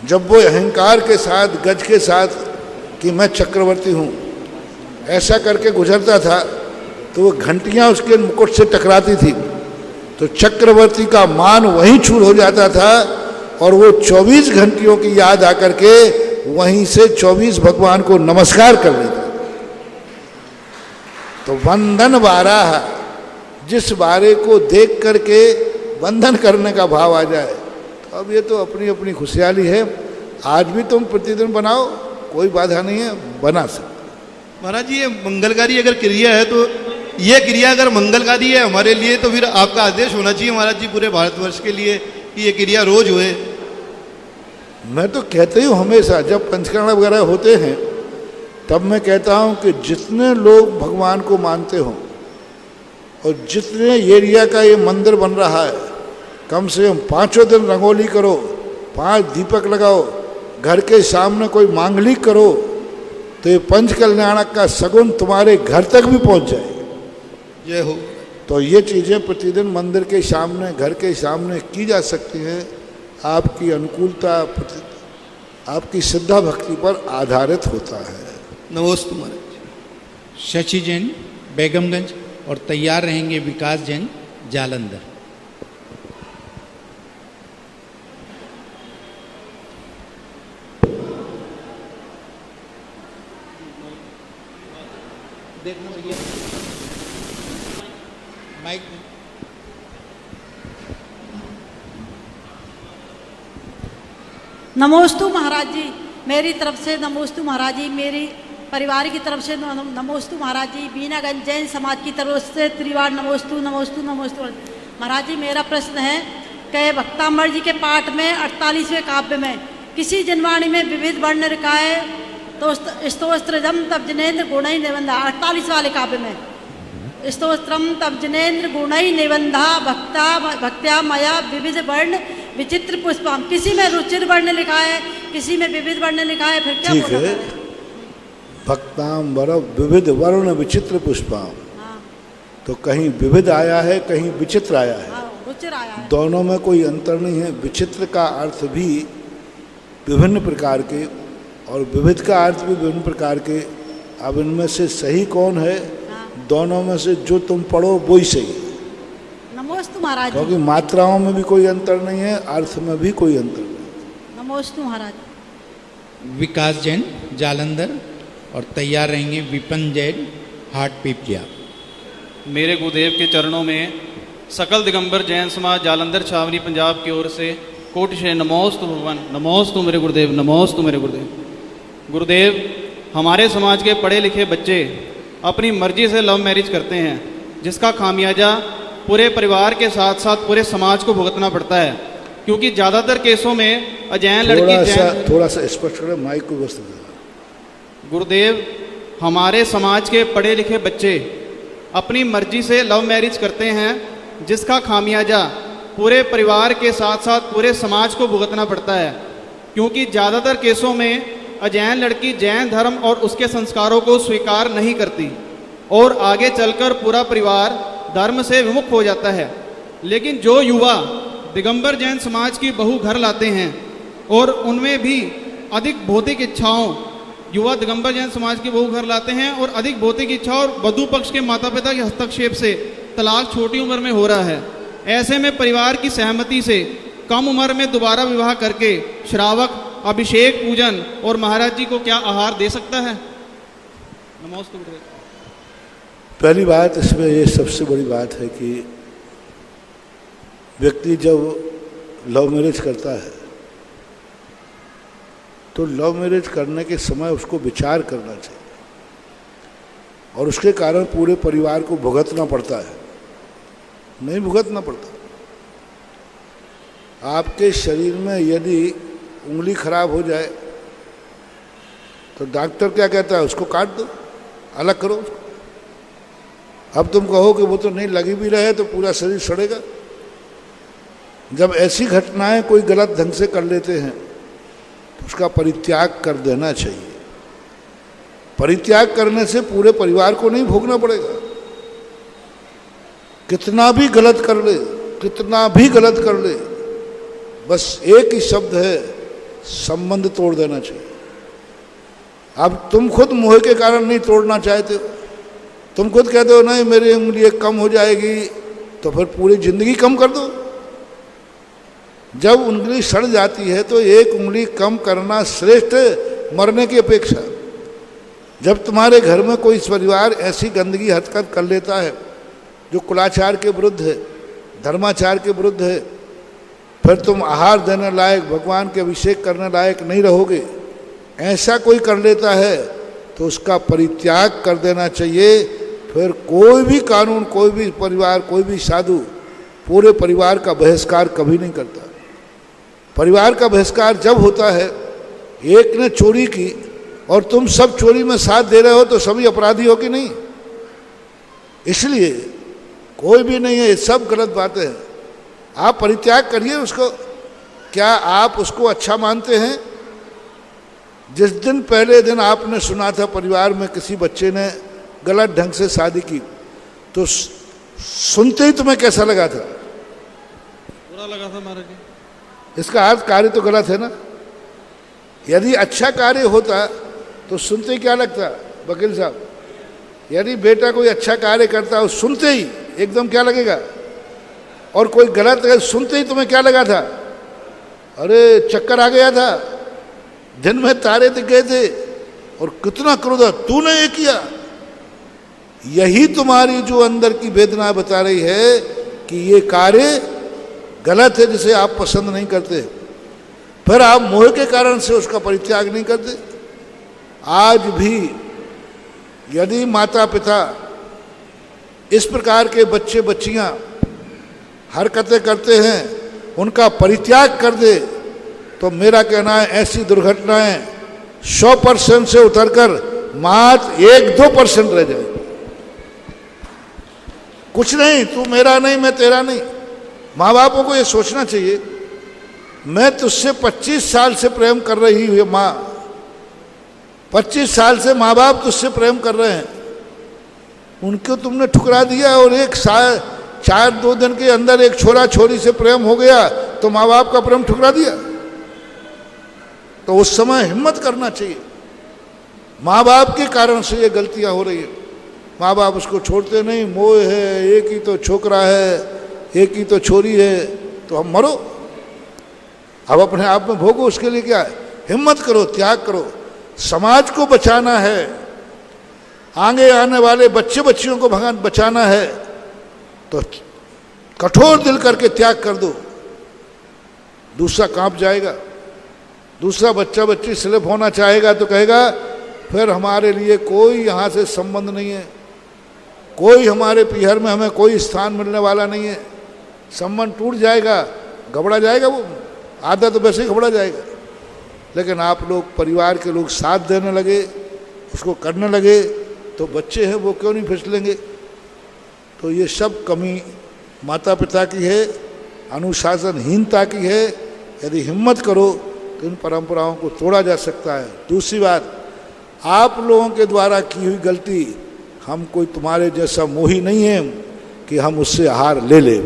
जब वो अहंकार के साथ, गज के साथ कि मैं चक्रवर्ती हूँ ऐसा करके गुजरता था, तो वो घंटियां उसके मुकुट से टकराती थी, तो चक्रवर्ती का मान वहीं चूर हो जाता था, और वो 24 घंटियों की याद आकर के वहीं से 24 भगवान को नमस्कार कर लेते। तो बंधन बारह, जिस बारे को देख करके बंधन करने का भाव आ जाए, तो अब ये तो अपनी अपनी खुशहाली है। आज भी तुम प्रतिदिन बनाओ, कोई बाधा नहीं है, बना सकते। महाराज जी, ये मंगलकारी अगर क्रिया है, तो ये क्रिया अगर मंगलकारी है हमारे लिए, तो फिर आपका आदेश होना चाहिए महाराज जी पूरे भारतवर्ष के लिए कि ये क्रिया रोज हुए। मैं तो कहते ही हूँ हमेशा, जब पंचकर्म वगैरह होते हैं तब मैं कहता हूँ कि जितने लोग भगवान को मानते हों और जितने एरिया का ये मंदिर बन रहा है, कम से कम 5 दिन रंगोली करो, 5 दीपक लगाओ, घर के सामने कोई मांगलिक करो, तो ये पंच कल्याणक का सगुन तुम्हारे घर तक भी पहुँच जाए। जय हो। तो ये चीज़ें प्रतिदिन मंदिर के सामने, घर के सामने की जा सकती हैं। आपकी अनुकूलता, आपकी श्रद्धा भक्ति पर आधारित होता है। नमोस्तु महाराज। शशि जैन, बेगमगंज। और तैयार रहेंगे विकास जैन, जालंधर। देखना भैया माइक। नमोस्तु महाराज जी, मेरी तरफ से नमोस्तु महाराज जी। मेरी परिवार की तरफ से नमोस्तु महाराज जी। बीनागंज जैन समाज की तरफ से त्रिवार नमोस्तु नमोस्तु नमोस्तु। महाराज जी मेरा प्रश्न है कि भक्तामृत जी के पाठ में 48वें काव्य में किसी जनवाणी में विविध वर्ण लिखा है तो स्तोत्रम तब जनेन्द्र गुणई निबंधा। 48 वाले काव्य में स्तोत्रम तब जनेन्द्र गुणई निबंधा भक्त्या मया विविध वर्ण विचित्र पुष्पम। किसी में रुचिर वर्ण लिखा है, किसी में विविध वर्ण लिखा है, फिर क्या ठीक बोला है। है? भक्ताम वर विविध वर्ण विचित्र पुष्पाम, हाँ तो कहीं विविध आया है, कहीं विचित्र आया है। हाँ रुचिर आया है। दोनों में कोई अंतर नहीं है। विचित्र का अर्थ भी विभिन्न प्रकार के और विविध का अर्थ भी विभिन्न प्रकार के। अब इनमें से सही कौन है? हाँ। दोनों में से जो तुम पढ़ो वो ही सही है, नमोस्तु महाराज जी। क्योंकि मात्राओं में भी कोई अंतर नहीं है, अर्थ में भी कोई अंतर नहीं। नमोस्तु महाराज। विकास जैन जालंधर और तैयार रहेंगे विपन जैन हाट पीपलिया। मेरे गुरुदेव के चरणों में सकल दिगंबर जैन समाज जालंधर छावनी पंजाब की ओर से कोटि से नमोस्तु भगवान। नमोस्तु मेरे गुरुदेव, नमोस्तु मेरे गुरुदेव। गुरुदेव, हमारे समाज के पढ़े लिखे बच्चे अपनी मर्जी से लव मैरिज करते हैं, जिसका खामियाजा पूरे परिवार के साथ साथ पूरे समाज को भुगतना पड़ता है, क्योंकि ज़्यादातर केसों में अजैन लड़की थोड़ा सा स्पष्ट करें, माइक को व्यवस्थित करें। गुरुदेव, हमारे समाज के पढ़े लिखे बच्चे अपनी मर्जी से लव मैरिज करते हैं, जिसका खामियाजा पूरे परिवार के साथ साथ पूरे समाज को भुगतना पड़ता है, क्योंकि ज़्यादातर केसों में अजैन लड़की जैन धर्म और उसके संस्कारों को स्वीकार नहीं करती और आगे चलकर पूरा परिवार धर्म से विमुख हो जाता है। लेकिन जो युवा दिगंबर जैन समाज की बहू घर लाते हैं और उनमें भी अधिक भौतिक इच्छाओं, युवा दिगंबर जैन समाज की बहू घर लाते हैं और अधिक भौतिक इच्छा और वधू पक्ष के माता पिता के हस्तक्षेप से तलाक छोटी उम्र में हो रहा है। ऐसे में परिवार की सहमति से कम उम्र में दोबारा विवाह करके श्रावक अभिषेक पूजन और महाराज जी को क्या आहार दे सकता है? नमोस्तु गुरुदेव। पहली बात इसमें ये सबसे बड़ी बात है कि व्यक्ति जब लव मैरिज करता है तो लव मैरिज करने के समय उसको विचार करना चाहिए, और उसके कारण पूरे परिवार को भुगतना पड़ता है। नहीं भुगतना पड़ता। आपके शरीर में यदि उंगली खराब हो जाए तो डॉक्टर क्या कहता है? उसको काट दो, अलग करो उसको। अब तुम कहो कि वो तो नहीं लगी भी रहे तो पूरा शरीर सड़ेगा। जब ऐसी घटनाएं कोई गलत ढंग से कर लेते हैं तो उसका परित्याग कर देना चाहिए। परित्याग करने से पूरे परिवार को नहीं भोगना पड़ेगा। कितना भी गलत कर ले, कितना भी गलत कर ले, बस एक ही शब्द है, संबंध तोड़ देना चाहिए। अब तुम खुद मोह के कारण नहीं तोड़ना चाहते हो, तुम खुद कहते हो नहीं मेरी उंगली कम हो जाएगी, तो फिर पूरी जिंदगी कम कर दो। जब उंगली सड़ जाती है तो एक उंगली कम करना श्रेष्ठ है मरने की अपेक्षा। जब तुम्हारे घर में कोई परिवार ऐसी गंदगी हरकत कर लेता है जो कुलाचार के विरुद्ध है, धर्माचार के विरुद्ध है, फिर तुम आहार देने लायक, भगवान के अभिषेक करने लायक नहीं रहोगे। ऐसा कोई कर लेता है तो उसका परित्याग कर देना चाहिए। फिर कोई भी कानून, कोई भी परिवार, कोई भी साधु पूरे परिवार का बहिष्कार कभी नहीं करता। परिवार का बहिष्कार जब होता है, एक ने चोरी की और तुम सब चोरी में साथ दे रहे हो तो सभी अपराधी हो कि नहीं? इसलिए कोई भी नहीं है, ये सब गलत बातें हैं। आप परित्याग करिए उसको। क्या आप उसको अच्छा मानते हैं? जिस दिन पहले दिन आपने सुना था परिवार में किसी बच्चे ने गलत ढंग से शादी की, तो सुनते ही तुम्हें कैसा लगा था? बुरा लगा था महाराज जी। इसका अर्थ कार्य तो गलत है ना। यदि अच्छा कार्य होता तो सुनते ही क्या लगता वकील साहब? यदि बेटा कोई अच्छा कार्य करता हो, सुनते ही एकदम क्या लगेगा? और कोई गलत है, सुनते ही तुम्हें क्या लगा था? अरे चक्कर आ गया था, दिन में तारे दिख गए थे, और कितना क्रोध, तूने ये किया। यही तुम्हारी जो अंदर की वेदना बता रही है कि ये कार्य गलत है, जिसे आप पसंद नहीं करते। फिर आप मोह के कारण से उसका परित्याग नहीं करते। आज भी यदि माता पिता इस प्रकार के बच्चे बच्चियां हरकतें करते हैं, उनका परित्याग कर दे, तो मेरा कहना है ऐसी दुर्घटनाएं 100% से उतरकर मात्र 1-2% रह जाए। कुछ नहीं, तू मेरा नहीं, मैं तेरा नहीं। माँ बापों को ये सोचना चाहिए, मैं तुझसे 25 साल से प्रेम कर रही हूँ माँ, 25 साल से माँ बाप तुझसे प्रेम कर रहे हैं, उनको तुमने ठुकरा दिया और एक साल 4-2 दिन के अंदर एक छोरा छोरी से प्रेम हो गया तो माँ बाप का प्रेम ठुकरा दिया। तो उस समय हिम्मत करना चाहिए। माँ बाप के कारण से ये गलतियां हो रही है। माँ बाप उसको छोड़ते नहीं, मोह है, एक ही तो छोकरा है, एक ही तो छोरी है, तो हम मरो, अब अपने आप में भोगो। उसके लिए क्या है, हिम्मत करो, त्याग करो। समाज को बचाना है, आगे आने वाले बच्चे बच्चियों को बचाना है, तो कठोर दिल करके त्याग कर दो। दूसरा कांप जाएगा, दूसरा बच्चा बच्ची स्लिप होना चाहेगा तो कहेगा फिर हमारे लिए कोई यहाँ से संबंध नहीं है, कोई हमारे पीहर में हमें कोई स्थान मिलने वाला नहीं है। संबंध टूट जाएगा, घबरा जाएगा, वो आधा तो वैसे ही घबरा जाएगा। लेकिन आप लोग, परिवार के लोग साथ देने लगे, उसको करने लगे, तो बच्चे हैं वो क्यों नहीं फिसलेंगे। तो ये सब कमी माता पिता की है, अनुशासनहीनता की है। यदि हिम्मत करो तो इन परंपराओं को तोड़ा जा सकता है। दूसरी बात, आप लोगों के द्वारा की हुई गलती, हम कोई तुम्हारे जैसा मोही नहीं है कि हम उससे हार ले ले।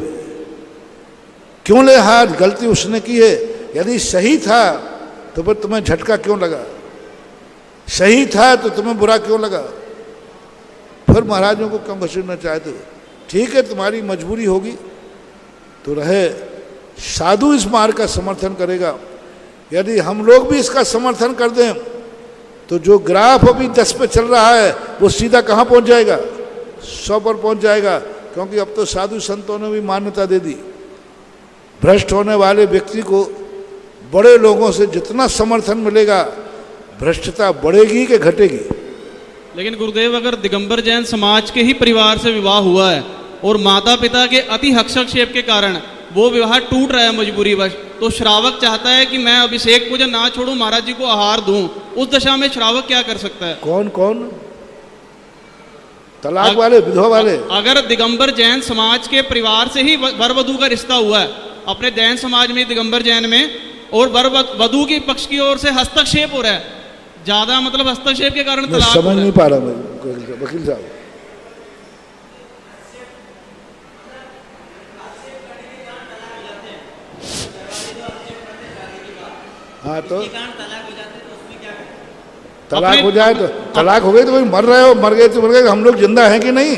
क्यों ले हार, गलती उसने की है। यदि सही था तो फिर तुम्हें झटका क्यों लगा, सही था तो तुम्हें बुरा क्यों लगा, फिर महाराजों को क्यों घसीटना चाहते हो। ठीक है, तुम्हारी मजबूरी होगी तो रहे, साधु इस मार्ग का समर्थन करेगा। यदि हम लोग भी इसका समर्थन कर दें तो जो ग्राफ अभी 10 पे चल रहा है वो सीधा कहाँ पहुँच जाएगा, 100 पर पहुँच जाएगा। क्योंकि अब तो साधु संतों ने भी मान्यता दे दी, भ्रष्ट होने वाले व्यक्ति को बड़े लोगों से जितना समर्थन मिलेगा, भ्रष्टता बढ़ेगी कि घटेगी। लेकिन गुरुदेव, अगर दिगंबर जैन समाज के ही परिवार से विवाह हुआ है और माता पिता के अति हस्तक्षेप के कारण वो विवाह टूट रहा है मजबूरीवश, तो श्रावक चाहता है कि मैं अभिषेक पूजन ना छोड़ूं, महाराज जी को आहार दूं, उस दशा में श्रावक क्या कर सकता है? कौन कौन? तलाक वाले, विधवा वाले? अगर दिगंबर जैन समाज के परिवार से ही वर वधू का रिश्ता हुआ है, अपने जैन समाज में, दिगंबर जैन में, और वर वधू के पक्ष की ओर से हस्तक्षेप हो रहा है, ज्यादा मतलब हस्तक्षेप के कारण मैं समझ नहीं पा रहा मैं वकील साहब। हाँ, तो तलाक हो जाए तो तलाक हो गई तो भाई मर रहे हो, मर गए तो मर गए, हम लोग जिंदा हैं कि नहीं।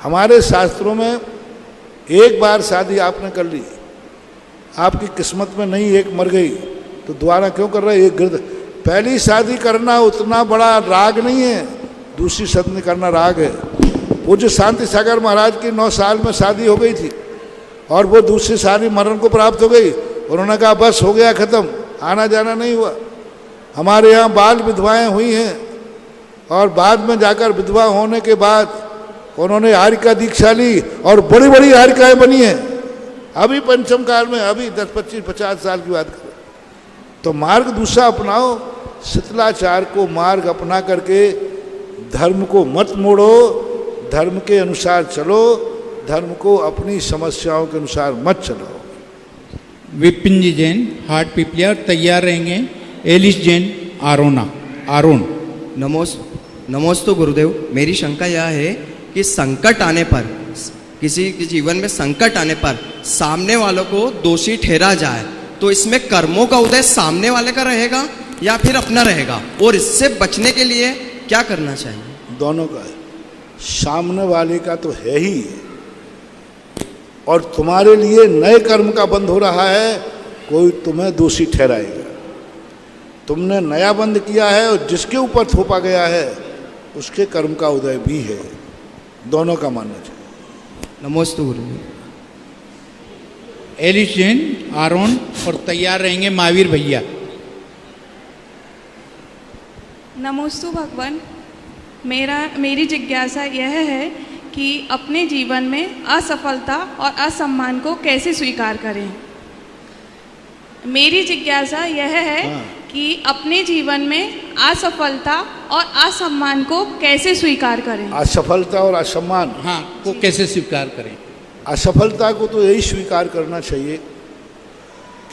हमारे शास्त्रों में एक बार शादी आपने कर ली, आपकी किस्मत में नहीं, एक मर गई तो दोबारा क्यों कर रहे? एक गिरद पहली शादी करना उतना बड़ा राग नहीं है, दूसरी शादी करना राग है। पूज्य शांति सागर महाराज की 9 साल में शादी हो गई थी और वो दूसरी शादी मरण को प्राप्त हो गई। उन्होंने कहा बस हो गया, खत्म, आना जाना नहीं हुआ। हमारे यहाँ बाल विधवाएं हुई हैं और बाद में जाकर विधवा होने के बाद उन्होंने हारिका दीक्षा ली और बड़ी बड़ी हारिकाएं बनी हैं। अभी पंचम काल में, अभी 10, 25, 50 साल की बात करें तो मार्ग दूसरा अपनाओ, शिथिलाचार को मार्ग अपना करके धर्म को मत मोड़ो, धर्म के अनुसार चलो, धर्म को अपनी समस्याओं के अनुसार मत चलो। विपिन जी जैन, हार्ट पिपलिया, तैयार रहेंगे। एलिस जैन, आरोन। नमोस्तु गुरुदेव। मेरी शंका यह है कि संकट आने पर, किसी के जीवन में संकट आने पर सामने वालों को दोषी ठहरा जाए तो इसमें कर्मों का उदय सामने वाले का रहेगा या फिर अपना रहेगा, और इससे बचने के लिए क्या करना चाहिए? दोनों का है, सामने वाले का तो है ही, और तुम्हारे लिए नए कर्म का बंध हो रहा है, कोई तुम्हें दोषी ठहराएगा। तुमने नया बंध किया है और जिसके ऊपर थोपा गया है उसके कर्म का उदय भी है, दोनों का मानना चाहिए। नमोस्तु गुरुदेव। एलिस जैन, आरोन, और तैयार रहेंगे महावीर भैया। नमोस्तु भगवान। मेरी जिज्ञासा यह है कि अपने जीवन में असफलता और असम्मान को कैसे स्वीकार करें। मेरी जिज्ञासा यह है कि अपने जीवन में असफलता और असम्मान को कैसे स्वीकार करें। असफलता और असम्मान को कैसे स्वीकार करें। असफलता को तो यही स्वीकार करना चाहिए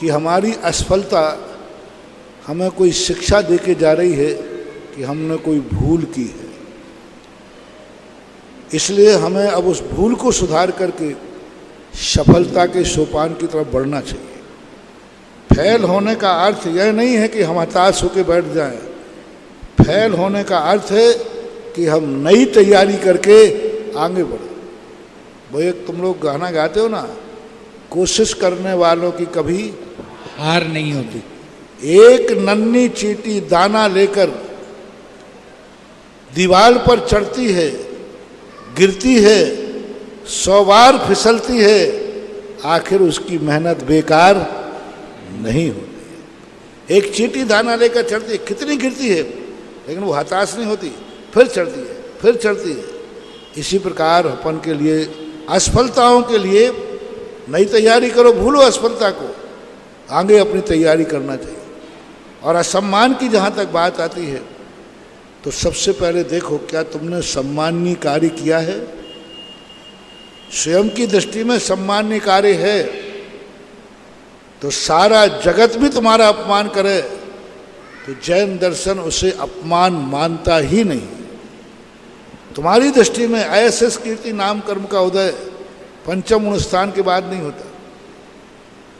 कि हमारी असफलता हमें कोई शिक्षा देके जा रही है कि हमने कोई भूल की है, इसलिए हमें अब उस भूल को सुधार करके सफलता के सोपान की तरफ बढ़ना चाहिए। फेल होने का अर्थ यह नहीं है कि हम हताश होकर बैठ जाएं। फेल होने का अर्थ है कि हम नई तैयारी करके आगे बढ़ें। वो एक तुम लोग गाना गाते हो ना, कोशिश करने वालों की कभी हार नहीं होती। एक नन्ही चींटी दाना लेकर दीवार पर चढ़ती है, गिरती है, 100 बार फिसलती है, आखिर उसकी मेहनत बेकार नहीं होती। एक चींटी दाना लेकर चढ़ती है, कितनी गिरती है लेकिन वो हताश नहीं होती, फिर चढ़ती है, फिर चढ़ती है। इसी प्रकार अपन के लिए असफलताओं के लिए नई तैयारी करो, भूलो असफलता को, आगे अपनी तैयारी करना चाहिए। और असम्मान की जहाँ तक बात आती है तो सबसे पहले देखो क्या तुमने सम्माननीय कार्य किया है। स्वयं की दृष्टि में सम्माननीय कार्य है तो सारा जगत भी तुम्हारा अपमान करे तो जैन दर्शन उसे अपमान मानता ही नहीं। तुम्हारी दृष्टि में ISS कीर्ति नाम कर्म का उदय पंचम गुण स्थान के बाद नहीं होता,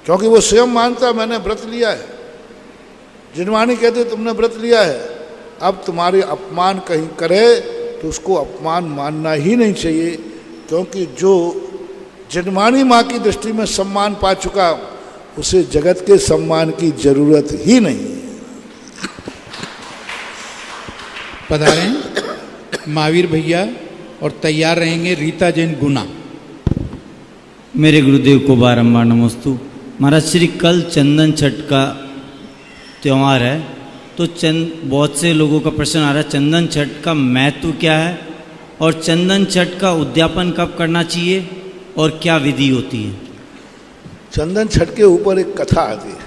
क्योंकि वो स्वयं मानता मैंने व्रत लिया है। जिनवाणी कहते तुमने व्रत लिया है, अब तुम्हारे अपमान कहीं करे तो उसको अपमान मानना ही नहीं चाहिए, क्योंकि जो जिनवाणी माँ की दृष्टि में सम्मान पा चुका उसे जगत के सम्मान की जरूरत ही नहीं है। पधारें महावीर भैया और तैयार रहेंगे रीता जैन गुना। मेरे गुरुदेव को बारंबार नमोस्तु। महाराज श्री कल चंदन छठ का त्यौहार है, तो बहुत से लोगों का प्रश्न आ रहा है चंदन छठ का महत्व क्या है और चंदन छठ का उद्यापन कब करना चाहिए और क्या विधि होती है। चंदन छठ के ऊपर एक कथा आती है।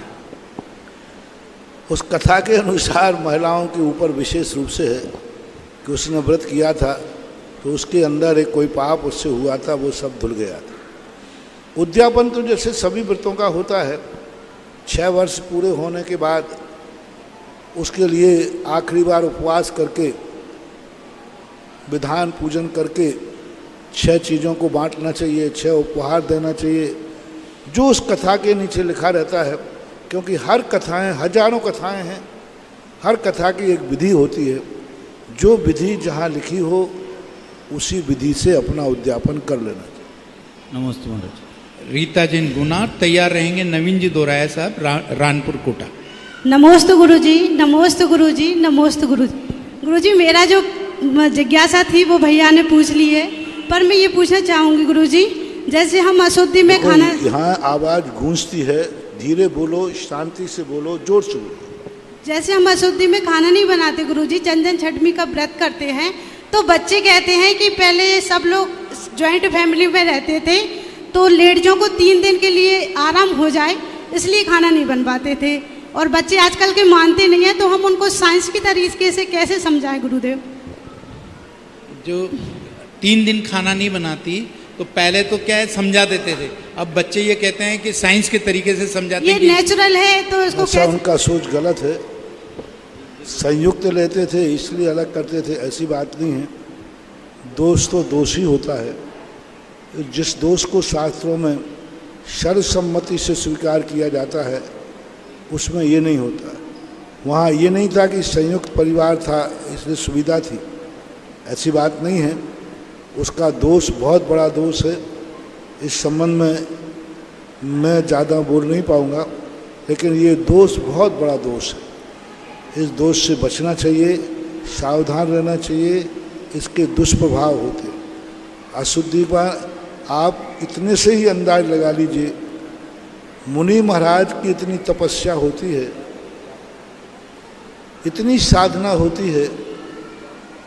उस कथा के अनुसार महिलाओं के ऊपर विशेष रूप से है कि उसने व्रत किया था तो उसके अंदर एक कोई पाप उससे हुआ था, वो सब धुल गया था। उद्यापन तो जैसे सभी व्रतों का होता है, 6 वर्ष पूरे होने के बाद उसके लिए आखिरी बार उपवास करके विधान पूजन करके 6 चीज़ों को बांटना चाहिए, 6 उपहार देना चाहिए, जो उस कथा के नीचे लिखा रहता है। क्योंकि हर कथाएं, हजारों कथाएं हैं, हर कथा की एक विधि होती है। जो विधि जहाँ लिखी हो उसी विधि से अपना उद्यापन कर लेना चाहिए। नमस्ते महाराज। रीता जैन गुना तैयार रहेंगे। नवीन जी दोराया साहब रानपुर कोटा। नमोस्तु गुरुजी, नमोस्तु गुरुजी, नमोस्तु गुरुजी। गुरुजी मेरा जो जिज्ञासा थी वो भैया ने पूछ ली है, पर मैं ये पूछना चाहूँगी गुरुजी, जैसे हम अशुद्धि में खाना, यहाँ आवाज़ गूंजती है, धीरे बोलो, शांति से बोलो, जोर से बोलो। जैसे हम अशुद्धि में खाना नहीं बनाते गुरुजी, चंदन छठमी का व्रत करते हैं, तो बच्चे कहते हैं कि पहले सब लोग ज्वाइंट फैमिली में रहते थे तो लेडीजों को 3 दिन के लिए आराम हो जाए इसलिए खाना नहीं बनवाते थे, और बच्चे आजकल के मानते नहीं हैं, तो हम उनको साइंस की तरीके से कैसे समझाएं गुरुदेव। जो 3 दिन खाना नहीं बनाती तो पहले तो क्या है समझा देते थे, अब बच्चे ये कहते हैं कि साइंस के तरीके से समझाते हैं, ये नेचुरल है तो इसको ऐसा उनका सोच गलत है। संयुक्त लेते थे इसलिए अलग करते थे, ऐसी बात नहीं है। दोष तो दोष ही होता है। जिस दोष को शास्त्रों में सर्वसम्मति से स्वीकार किया जाता है उसमें ये नहीं होता। वहाँ ये नहीं था कि संयुक्त परिवार था इसलिए सुविधा थी, ऐसी बात नहीं है। उसका दोष बहुत बड़ा दोष है। इस संबंध में मैं ज़्यादा बोल नहीं पाऊँगा, लेकिन ये दोष बहुत बड़ा दोष है। इस दोष से बचना चाहिए, सावधान रहना चाहिए, इसके दुष्प्रभाव होते। अशुद्धि पर आप इतने से ही अंदाज लगा लीजिए, मुनि महाराज की इतनी तपस्या होती है इतनी साधना होती है,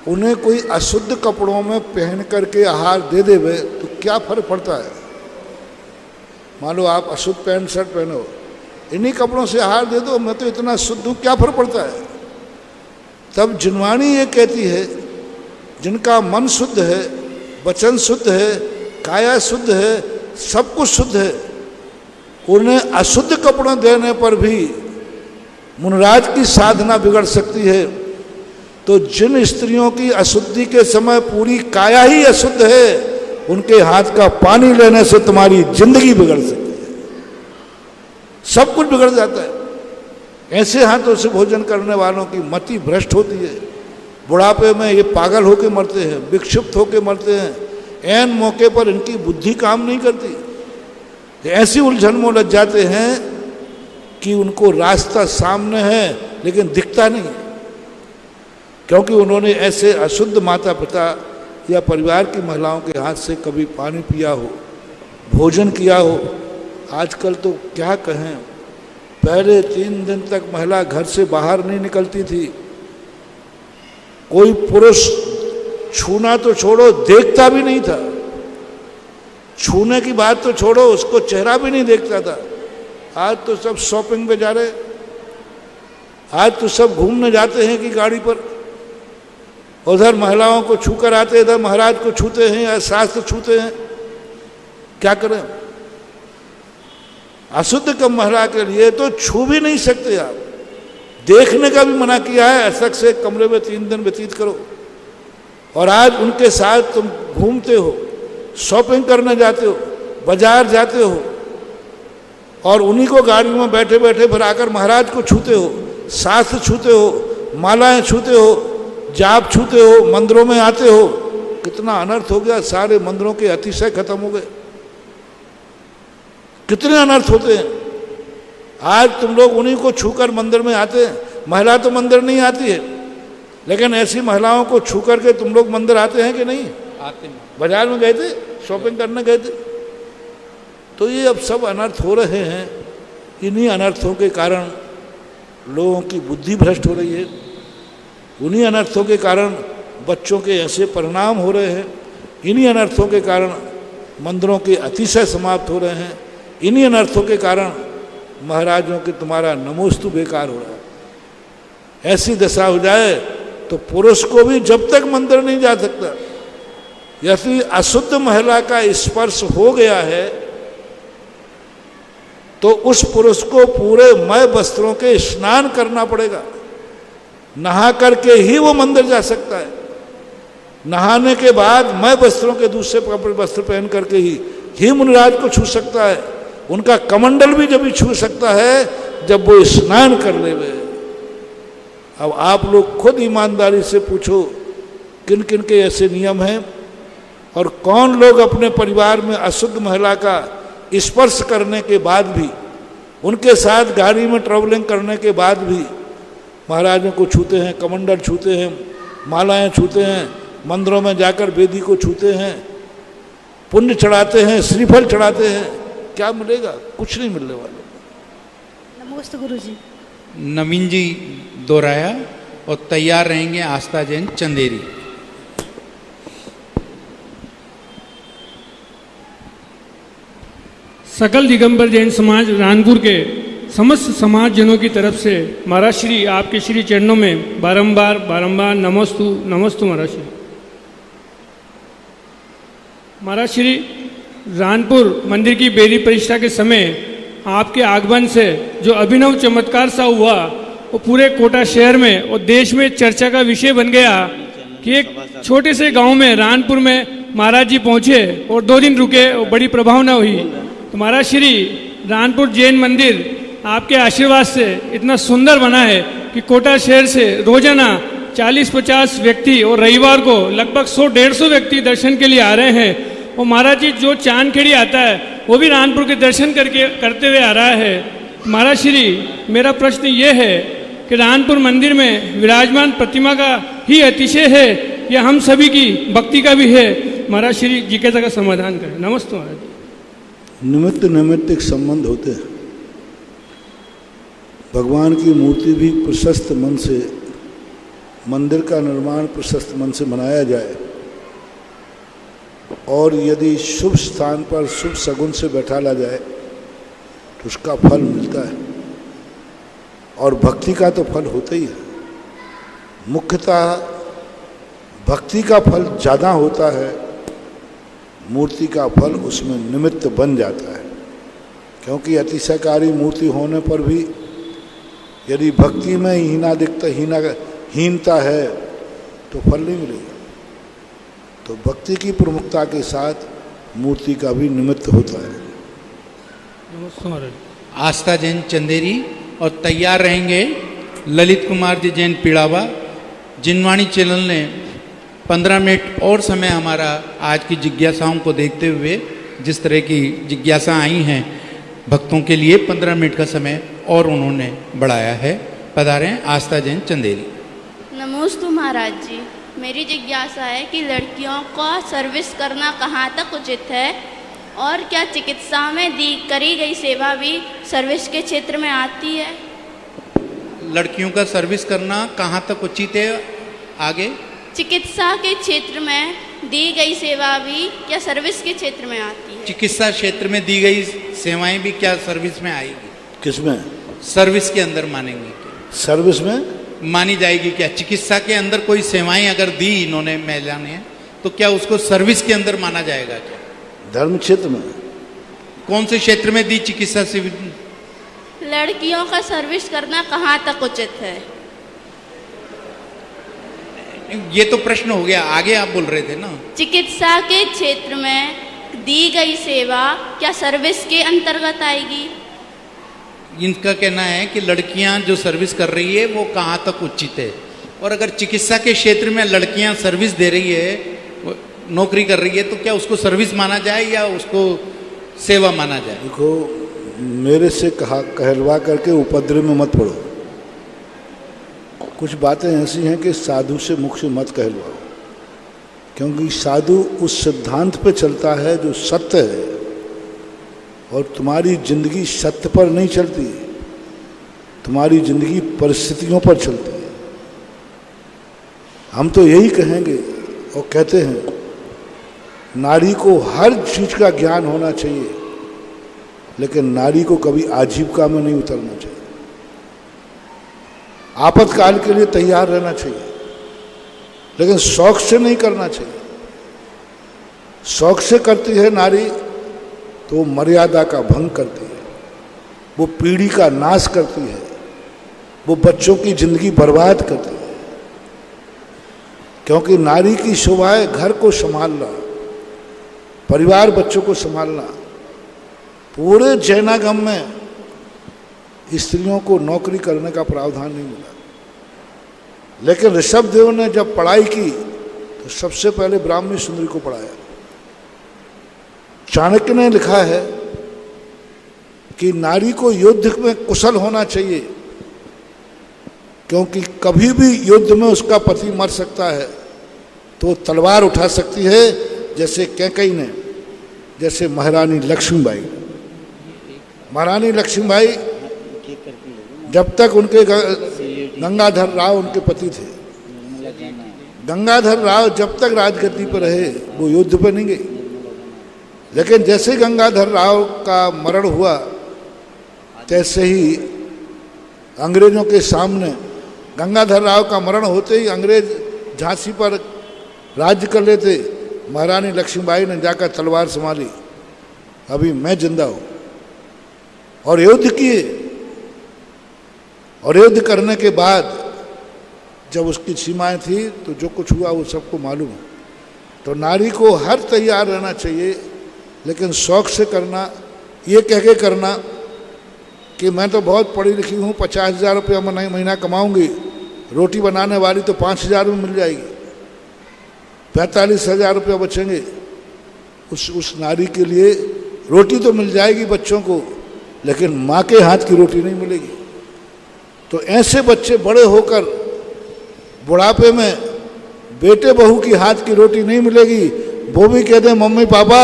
उन्हें कोई अशुद्ध कपड़ों में पहन करके आहार दे देवे तो क्या फर्क पड़ता है। मान लो आप अशुद्ध पैंट शर्ट पहनो, इन्हीं कपड़ों से आहार दे दो, मैं तो इतना शुद्ध हूँ, क्या फर्क पड़ता है। तब जिनवाणी ये कहती है, जिनका मन शुद्ध है, वचन शुद्ध है, काया शुद्ध है, सब कुछ शुद्ध है, उन्हें अशुद्ध कपड़े देने पर भी मुनराज की साधना बिगड़ सकती है। तो जिन स्त्रियों की अशुद्धि के समय पूरी काया ही अशुद्ध है, उनके हाथ का पानी लेने से तुम्हारी जिंदगी बिगड़ सकती है, सब कुछ बिगड़ जाता है। ऐसे हाथों से भोजन करने वालों की मति भ्रष्ट होती है। बुढ़ापे में ये पागल होकर मरते हैं, विक्षिप्त होकर मरते हैं, ऐन मौके पर इनकी बुद्धि काम नहीं करती। ऐसी उलझन में उलझ जाते हैं कि उनको रास्ता सामने है लेकिन दिखता नहीं, क्योंकि उन्होंने ऐसे अशुद्ध माता पिता या परिवार की महिलाओं के हाथ से कभी पानी पिया हो, भोजन किया हो। आजकल तो क्या कहें, पहले 3 दिन तक महिला घर से बाहर नहीं निकलती थी, कोई पुरुष छूना तो छोड़ो, देखता भी नहीं था। छूने की बात तो छोड़ो, उसको चेहरा भी नहीं देखता था। आज तो सब शॉपिंग पे जा रहे, आज तो सब घूमने जाते हैं कि गाड़ी पर, उधर महिलाओं को छू कर आते, इधर महाराज को छूते हैं या शास्त्र छूते हैं। क्या करें, अशुद्ध कम महिला के लिए तो छू भी नहीं सकते आप, देखने का भी मना किया है। ऐसा से कमरे में 3 दिन व्यतीत करो, और आज उनके साथ तुम घूमते हो, शॉपिंग करने जाते हो, बाजार जाते हो, और उन्हीं को गाड़ी में बैठे बैठे फिर आकर महाराज को छूते हो, शास्त्र छूते हो, मालाएं छूते हो, जाप छूते हो, मंदिरों में आते हो। कितना अनर्थ हो गया, सारे मंदिरों के अतिशय खत्म हो गए। कितने अनर्थ होते हैं। आज तुम लोग उन्हीं को छूकर मंदिर में आते हैं, महिला तो मंदिर नहीं आती है, लेकिन ऐसी महिलाओं को छू करके तुम लोग मंदिर आते हैं कि नहीं? आते हैं। बाजार में गए थे, शॉपिंग करने गए थे। तो ये अब सब अनर्थ हो रहे हैं। इन्हीं अनर्थों के कारण लोगों की बुद्धि भ्रष्ट हो रही है, उन्हीं अनर्थों के कारण बच्चों के ऐसे परिणाम हो रहे हैं, इन्हीं अनर्थों के कारण मंदिरों के अतिशय समाप्त हो रहे हैं, इन्हीं अनर्थों के कारण महाराजों के तुम्हारा नमोस्तु बेकार हो रहा है। ऐसी दशा हो जाए तो पुरुष को भी जब तक मंदिर नहीं जा सकता, यदि अशुद्ध महिला का स्पर्श हो गया है तो उस पुरुष को पूरे मय वस्त्रों के स्नान करना पड़ेगा, नहा करके ही वो मंदिर जा सकता है। नहाने के बाद मय वस्त्रों के दूसरे कपड़े वस्त्र पहन करके ही मुनिराज को छू सकता है। उनका कमंडल भी जब ही छू सकता है जब वो स्नान कर लेवे। अब आप लोग खुद ईमानदारी से पूछो किन किन के ऐसे नियम हैं, और कौन लोग अपने परिवार में अशुद्ध महिला का स्पर्श करने के बाद भी, उनके साथ गाड़ी में ट्रैवलिंग करने के बाद भी महाराजों को छूते हैं, कमंडल छूते हैं, मालाएं छूते हैं, मंदिरों में जाकर वेदी को छूते हैं, पुण्य चढ़ाते हैं, श्रीफल चढ़ाते हैं। क्या मिलेगा? कुछ नहीं मिलने वाला। नमस्ते गुरु जी। नवीन जी दोहराया और तैयार रहेंगे आस्था जैन चंदेरी। सकल दिगंबर जैन समाज रानपुर के समस्त समाज जनों की तरफ से महाराज श्री आपके श्री चरणों में बारंबार नमस्तु नमस्तु महाराज श्री। महाराज श्री रानपुर मंदिर की बेदी प्रतिष्ठा के समय आपके आगमन से जो अभिनव चमत्कार सा हुआ वो पूरे कोटा शहर में और देश में चर्चा का विषय बन गया कि एक छोटे से गांव में रानपुर में महाराज जी पहुंचे और 2 दिन रुके और बड़ी प्रभावना हुई। तो महाराज श्री रानपुर जैन मंदिर आपके आशीर्वाद से इतना सुंदर बना है कि कोटा शहर से रोजाना 40-50 व्यक्ति और रविवार को लगभग 100-150 व्यक्ति दर्शन के लिए आ रहे हैं। और महाराज जी जो चांदखेड़ी आता है वो भी रानपुर के दर्शन करते हुए आ रहा है। महाराज श्री मेरा प्रश्न ये है कि रानपुर मंदिर में विराजमान प्रतिमा का ही अतिशय है या हम सभी की भक्ति का भी है? महाराज श्री जिज्ञासा का समाधान करें। नमस्ते महाराज जी। निमित्त नैमित्तिक संबंध होते हैं। भगवान की मूर्ति भी प्रशस्त मन से मंदिर का निर्माण प्रशस्त मन से मनाया जाए और यदि शुभ स्थान पर शुभ सगुन से बैठाला जाए तो उसका फल मिलता है। और भक्ति का तो फल होता ही है। मुख्यतः भक्ति का फल ज़्यादा होता है, मूर्ति का फल उसमें निमित्त बन जाता है। क्योंकि अतिशयकारी मूर्ति होने पर भी यदि भक्ति में हीनता है तो फल नहीं मिलेगा। तो भक्ति की प्रमुखता के साथ मूर्ति का भी निमित्त होता है। नमस्ते महाराज। आस्था जैन चंदेरी और तैयार रहेंगे ललित कुमार जी जैन पिड़ावा। जिनवाणी चैनल ने 15 मिनट और समय हमारा आज की जिज्ञासाओं को देखते हुए, जिस तरह की जिज्ञासा आई हैं भक्तों के लिए, 15 मिनट का समय और उन्होंने बढ़ाया है। पधारें आस्था जैन चंदेरी। नमोस्तु महाराज जी, मेरी जिज्ञासा है कि लड़कियों को सर्विस करना कहाँ तक उचित है और क्या चिकित्सा में करी गई सेवा भी सर्विस के क्षेत्र में आती है? लड़कियों का सर्विस करना कहाँ तक उचित है? आगे चिकित्सा के क्षेत्र में दी गई सेवा भी क्या सर्विस के क्षेत्र में आती है? चिकित्सा क्षेत्र में दी गई सेवाएं भी क्या सर्विस में आएगी? किसमें? सर्विस के अंदर मानेंगे क्या? सर्विस में मानी जाएगी क्या? चिकित्सा के अंदर कोई सेवाएं अगर दी इन्होंने, महिला ने, तो क्या उसको सर्विस के अंदर माना जाएगा क्या? धर्म क्षेत्र में? कौन से क्षेत्र में दी चिकित्सा से? लड़कियों का सर्विस करना कहाँ तक उचित है? ये तो प्रश्न हो गया, आगे आप बोल रहे थे ना। चिकित्सा के क्षेत्र में दी गई सेवा क्या सर्विस के अंतर्गत आएगी? इनका कहना है कि लड़कियां जो सर्विस कर रही है वो कहाँ तक उचित है, और अगर चिकित्सा के क्षेत्र में लड़कियां सर्विस दे रही है, नौकरी कर रही है, तो क्या उसको सर्विस माना जाए या उसको सेवा माना जाए? देखो, मेरे से कहलवा करके उपद्रव में मत पड़ो। कुछ बातें ऐसी हैं कि साधु से मुख से मत कहलवाओ, क्योंकि साधु उस सिद्धांत पे चलता है जो सत्य है, और तुम्हारी जिंदगी सत्य पर नहीं चलती, तुम्हारी जिंदगी परिस्थितियों पर चलती है। हम तो यही कहेंगे और कहते हैं, नारी को हर चीज़ का ज्ञान होना चाहिए, लेकिन नारी को कभी आजीविका में नहीं उतरना चाहिए। आपातकाल के लिए तैयार रहना चाहिए, लेकिन शौक से नहीं करना चाहिए। शौक से करती है नारी तो मर्यादा का भंग करती है, वो पीढ़ी का नाश करती है, वो बच्चों की जिंदगी बर्बाद करती है। क्योंकि नारी की शोभा है घर को संभालना, परिवार बच्चों को संभालना। पूरे जैनागम में स्त्रियों को नौकरी करने का प्रावधान नहीं मिला, लेकिन ऋषभ देव ने जब पढ़ाई की तो सबसे पहले ब्राह्मणी सुंदरी को पढ़ाया। चाणक्य ने लिखा है कि नारी को युद्ध में कुशल होना चाहिए, क्योंकि कभी भी युद्ध में उसका पति मर सकता है, तो तलवार उठा सकती है, जैसे कैकेयी ने, जैसे महारानी लक्ष्मीबाई। महारानी लक्ष्मीबाई जब तक उनके गंगाधर राव उनके पति थे, गंगाधर राव जब तक राजगद्दी पर रहे वो युद्ध पर नहीं गई। लेकिन जैसे गंगाधर राव का मरण हुआ, तैसे ही अंग्रेजों के सामने, गंगाधर राव का मरण होते ही अंग्रेज झांसी पर राज्य कर लेते, महारानी लक्ष्मीबाई ने जाकर तलवार संभाली, अभी मैं जिंदा हूँ, और युद्ध किए। और युद्ध करने के बाद जब उसकी सीमाएं थी तो जो कुछ हुआ वो सबको मालूम है। तो नारी को हर तैयार रहना चाहिए, लेकिन शौक से करना, ये कह के करना कि मैं तो बहुत पढ़ी लिखी हूँ, 50,000 रुपया महीना कमाऊँगी, रोटी बनाने वाली तो 5,000 में मिल जाएगी, 45,000 रुपया बचेंगे। उस नारी के लिए रोटी तो मिल जाएगी बच्चों को, लेकिन माँ के हाथ की रोटी नहीं मिलेगी। तो ऐसे बच्चे बड़े होकर बुढ़ापे में बेटे बहू की हाथ की रोटी नहीं मिलेगी, वो भी कहते हैं मम्मी पापा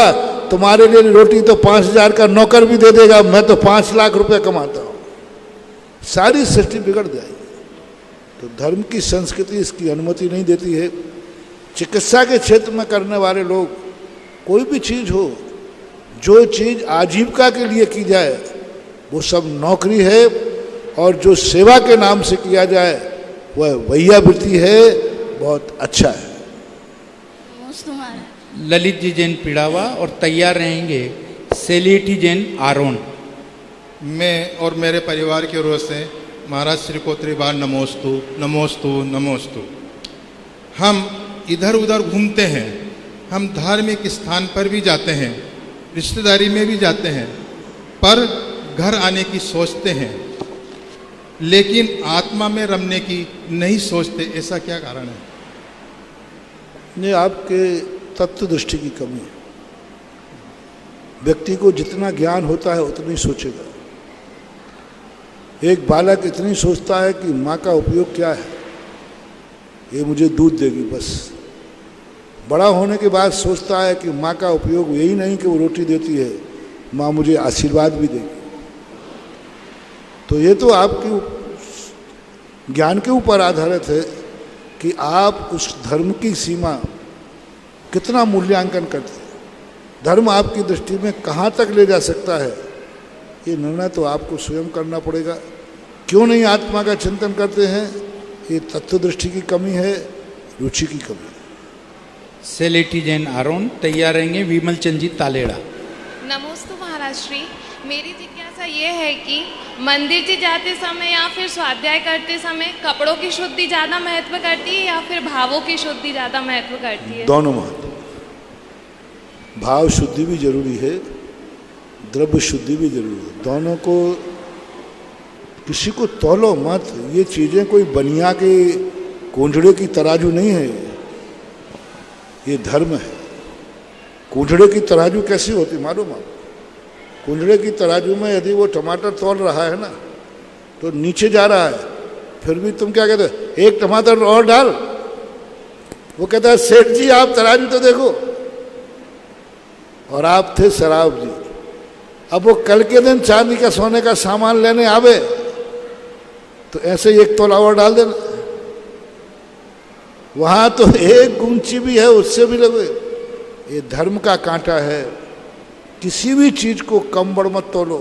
तुम्हारे लिए रोटी तो 5,000 का नौकर भी दे देगा, मैं तो 5 लाख रुपए कमाता हूँ। सारी सृष्टि बिगड़ जाएगी। तो धर्म की संस्कृति इसकी अनुमति नहीं देती है। चिकित्सा के क्षेत्र में करने वाले लोग, कोई भी चीज़ हो, जो चीज़ आजीविका के लिए की जाए वो सब नौकरी है, और जो सेवा के नाम से किया जाए वह वैयावृत्ति है, बहुत अच्छा है। ललित जी जैन पिड़ावा और तैयार रहेंगे सेलिटी जैन आरोन। मैं और मेरे परिवार की ओर से महाराज श्री को त्रिबार नमोस्तु नमोस्तु नमोस्तु। हम इधर उधर घूमते हैं, हम धार्मिक स्थान पर भी जाते हैं, रिश्तेदारी में भी जाते हैं, पर घर आने की सोचते हैं, लेकिन आत्मा में रमने की नहीं सोचते। ऐसा क्या कारण है? ये आपके तत्व दृष्टि की कमी है। व्यक्ति को जितना ज्ञान होता है उतना ही सोचेगा। एक बालक इतनी सोचता है कि माँ का उपयोग क्या है, ये मुझे दूध देगी बस। बड़ा होने के बाद सोचता है कि माँ का उपयोग यही नहीं कि वो रोटी देती है, माँ मुझे आशीर्वाद भी देगी। तो ये तो आपके ज्ञान के ऊपर आधारित है कि आप उस धर्म की सीमा कितना मूल्यांकन करते हैं, धर्म आपकी दृष्टि में कहाँ तक ले जा सकता है, ये निर्णय तो आपको स्वयं करना पड़ेगा। क्यों नहीं आत्मा का चिंतन करते हैं? ये तत्व दृष्टि की कमी है, रुचि की कमी है। सेलेटी जैन आरोन तैयार रहेंगे विमल चंद जी तालेड़ा। नमोस्तु महाराज श्री। मेरी जिज्ञासा ये है कि मंदिर जी जाते समय या फिर स्वाध्याय करते समय कपड़ों की शुद्धि ज़्यादा महत्व करती है या फिर भावों की शुद्धि ज़्यादा महत्व करती है? दोनों महत्व। भाव शुद्धि भी जरूरी है, द्रव्य शुद्धि भी जरूरी है। दोनों को, किसी को तौलो मत। ये चीज़ें कोई बनिया के कोंजड़े की तराजू नहीं है, ये धर्म है। कोंजड़े की तराजू कैसी होती मालूम आप? कुंजड़े की तराजू में यदि वो टमाटर तौल रहा है ना तो नीचे जा रहा है, फिर भी तुम क्या कहते हो, एक टमाटर और डाल। वो कहता है सेठ जी आप तराजू तो देखो। और आप थे शराब जी। अब वो कल के दिन चांदी का सोने का सामान लेने आवे तो ऐसे एक तोला और डाल देना। वहां तो एक गुंची भी है, उससे भी लगे। ये धर्म का कांटा है। किसी भी चीज को कम बड़ मत तोलो,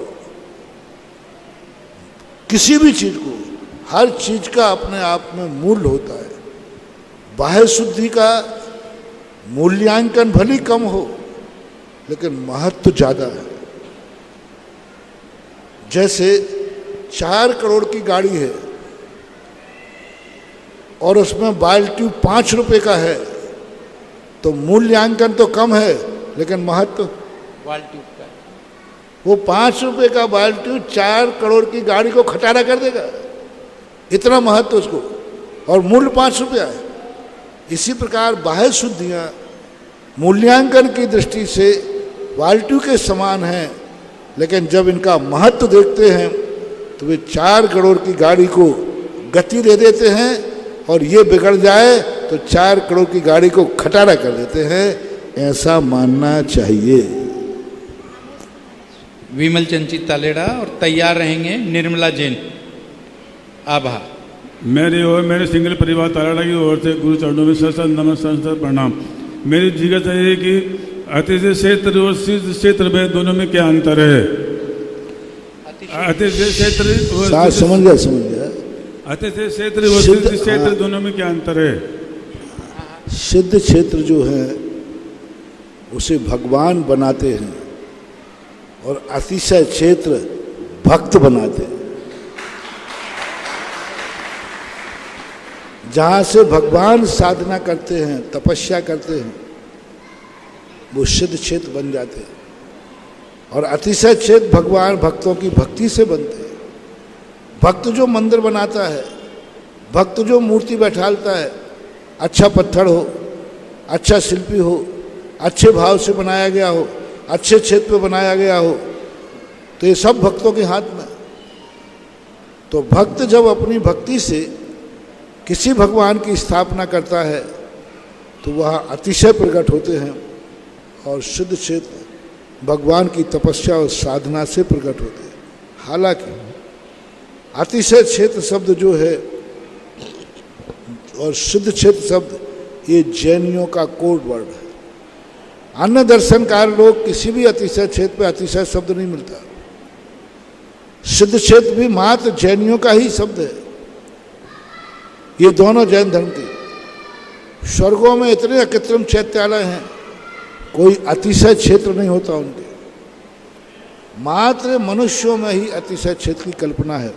किसी भी चीज को। हर चीज का अपने आप में मूल्य होता है। बाह्य शुद्धि का मूल्यांकन भली कम हो लेकिन महत्व ज्यादा है। जैसे 4 करोड़ की गाड़ी है और उसमें बाल ट्यूब 5 रुपए का है तो मूल्यांकन तो कम है लेकिन महत्व बाल ट्यूब का। वो 5 रुपए का बाल ट्यूब 4 करोड़ की गाड़ी को खटारा कर देगा, इतना महत्व उसको, और मूल्य 5 रुपया है। इसी प्रकार बाह्य शुद्धियां मूल्यांकन की दृष्टि से वाल्टू के समान हैं, लेकिन जब इनका महत्व देखते हैं तो वे 4 करोड़ की गाड़ी को गति दे देते हैं और ये बिगड़ जाए तो 4 करोड़ की गाड़ी को खटारा कर देते हैं। ऐसा मानना चाहिए। विमल चंद तालेड़ा और तैयार रहेंगे निर्मला जैन। आभार। मेरी और मेरे सिंगल परिवार तालाड़ा की ओर से गुरु चरणों में सत नमस्कार प्रणाम। मेरी जिज्ञासा है कि अतिशय क्षेत्र और सिद्ध क्षेत्र में दोनों में क्या अंतर है? अतिशय क्षेत्र समझ गया। अतिशय क्षेत्र और सिद्ध क्षेत्र दोनों में क्या अंतर है? सिद्ध क्षेत्र जो है उसे भगवान बनाते हैं और अतिशय क्षेत्र भक्त बनाते हैं। जहाँ से भगवान साधना करते हैं, तपस्या करते हैं, वो सिद्ध क्षेत्र बन जाते हैं। और अतिशय क्षेत्र भगवान भक्तों की भक्ति से बनते हैं। भक्त जो मंदिर बनाता है, भक्त जो मूर्ति बैठालता है, अच्छा पत्थर हो, अच्छा शिल्पी हो, अच्छे भाव से बनाया गया हो, अच्छे क्षेत्र पे बनाया गया हो, तो ये सब भक्तों के हाथ में। तो भक्त जब अपनी भक्ति से किसी भगवान की स्थापना करता है तो वह अतिशय प्रकट होते हैं और सिद्ध क्षेत्र भगवान की तपस्या और साधना से प्रकट होते हैं। हालांकि अतिशय क्षेत्र शब्द जो है और सिद्ध क्षेत्र शब्द ये जैनियों का कोड वर्ड है। अन्य दर्शनकार लोग किसी भी अतिशय क्षेत्र पे अतिशय शब्द नहीं मिलता। सिद्ध क्षेत्र भी मात्र जैनियों का ही शब्द है। ये दोनों जैन धर्म के स्वर्गों में इतने अकृत्रिम चैत्यालय हैं, कोई अतिशय क्षेत्र नहीं होता उनके। मात्र मनुष्यों में ही अतिशय क्षेत्र की कल्पना है।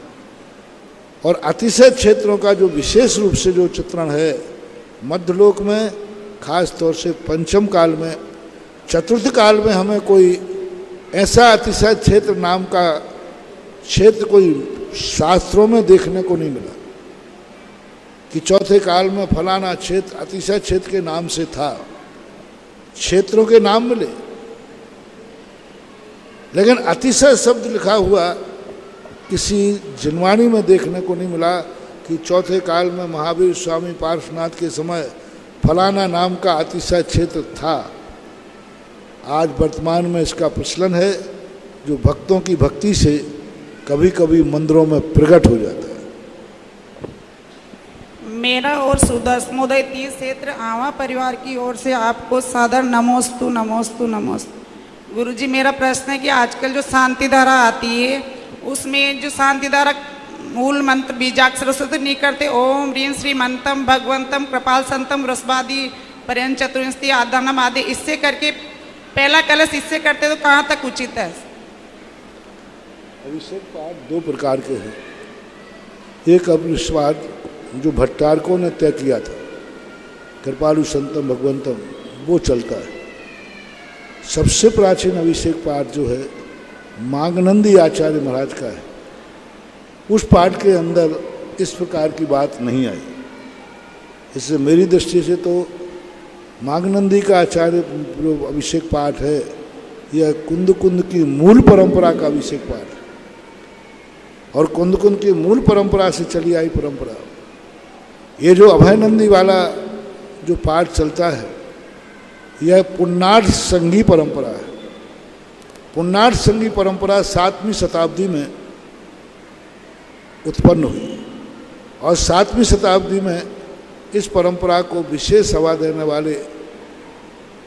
और अतिशय क्षेत्रों का जो विशेष रूप से जो चित्रण है मध्यलोक में, खास तौर से पंचम काल में, चतुर्थ काल में हमें कोई ऐसा अतिशय क्षेत्र नाम का क्षेत्र कोई शास्त्रों में देखने को नहीं मिला कि चौथे काल में फलाना क्षेत्र अतिशय क्षेत्र के नाम से था। क्षेत्रों के नाम मिले, लेकिन अतिशय शब्द लिखा हुआ किसी जिनवाणी में देखने को नहीं मिला कि चौथे काल में महावीर स्वामी पार्श्वनाथ के समय फलाना नाम का अतिशय क्षेत्र था। आज वर्तमान में इसका प्रचलन है, जो भक्तों की भक्ति से कभी कभी मंदिरों में प्रकट हो जाता है। मेरा और सुदर्शनोदय तीर्थ क्षेत्र आवा परिवार की ओर से आपको सादर नमोस्तु नमोस्तु नमोस्तु। गुरुजी, मेरा प्रश्न है कि आजकल जो शांति धारा आती है उसमें जो शांति धारा मूल मंत्र बीजाक्षर से नहीं करते, ओम ह्रीं श्री मंतम भगवंतम कृपाल संतम रसवादी पर्यंत चतुर्विंशति आधानम आदि इससे करके पहला कलश इससे करते तो कहाँ तक उचित है? अभिषेक पाठ दो प्रकार के हैं। एक अभिस्वाद जो भट्टारकों ने तय किया था, कृपालु संतम भगवंतम, वो चलता है। सबसे प्राचीन अभिषेक पाठ जो है मांगनंदी आचार्य महाराज का है। उस पाठ के अंदर इस प्रकार की बात नहीं आई। इससे मेरी दृष्टि से तो मांगनंदी का आचार्य जो अभिषेक पाठ है यह कुंद कुंद की मूल परंपरा का अभिषेक पाठ है, और कुंद कुंद की मूल परंपरा से चली आई परंपरा। ये जो अभयनंदी वाला जो पाठ चलता है यह पुण्यार्थ संगी परंपरा है। पुण्यार्थ संगी परंपरा 7वीं शताब्दी में उत्पन्न हुई, और 7वीं शताब्दी में इस परंपरा को विशेष हवा देने वाले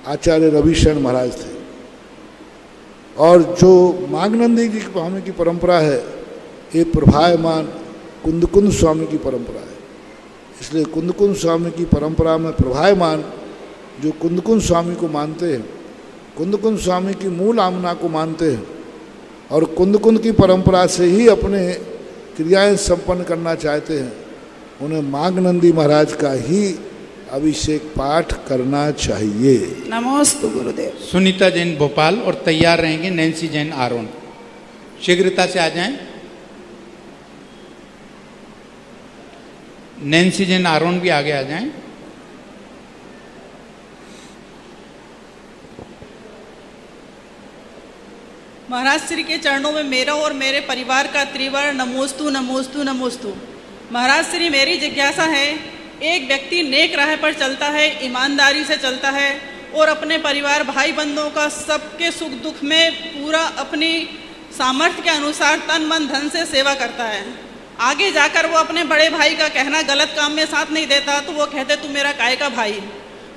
आचार्य रविशरण महाराज थे। और जो मांगनंदी की स्वामी की परंपरा है ये प्रभायमान कुंदकुंद स्वामी की परंपरा है। इसलिए कुंदकुंद स्वामी की परंपरा में प्रभायमान जो कुंदकुंद स्वामी को मानते हैं, कुंदकुंद स्वामी की मूल आमना को मानते हैं, और कुंदकुंद की परंपरा से ही अपने क्रियाएं संपन्न करना चाहते हैं, उन्हें मांगनंदी महाराज का ही अभिषेक पाठ करना चाहिए। नमोस्तु गुरुदेव। सुनीता जैन भोपाल और तैयार रहेंगे नैन्सी जैन आरोन। शीघ्रता से आ जाएं। नैन्सी जैन आरोन भी आगे आ जाएं। महाराज श्री के चरणों में मेरा और मेरे परिवार का त्रिवार नमोस्तु नमोस्तु नमोस्तु। महाराज श्री, मेरी जिज्ञासा है, एक व्यक्ति नेक राह पर चलता है, ईमानदारी से चलता है और अपने परिवार भाई बंधुओं का सबके सुख दुख में पूरा अपनी सामर्थ्य के अनुसार तन मन धन से सेवा करता है। आगे जाकर वो अपने बड़े भाई का कहना गलत काम में साथ नहीं देता तो वो कहते तू मेरा काय का भाई।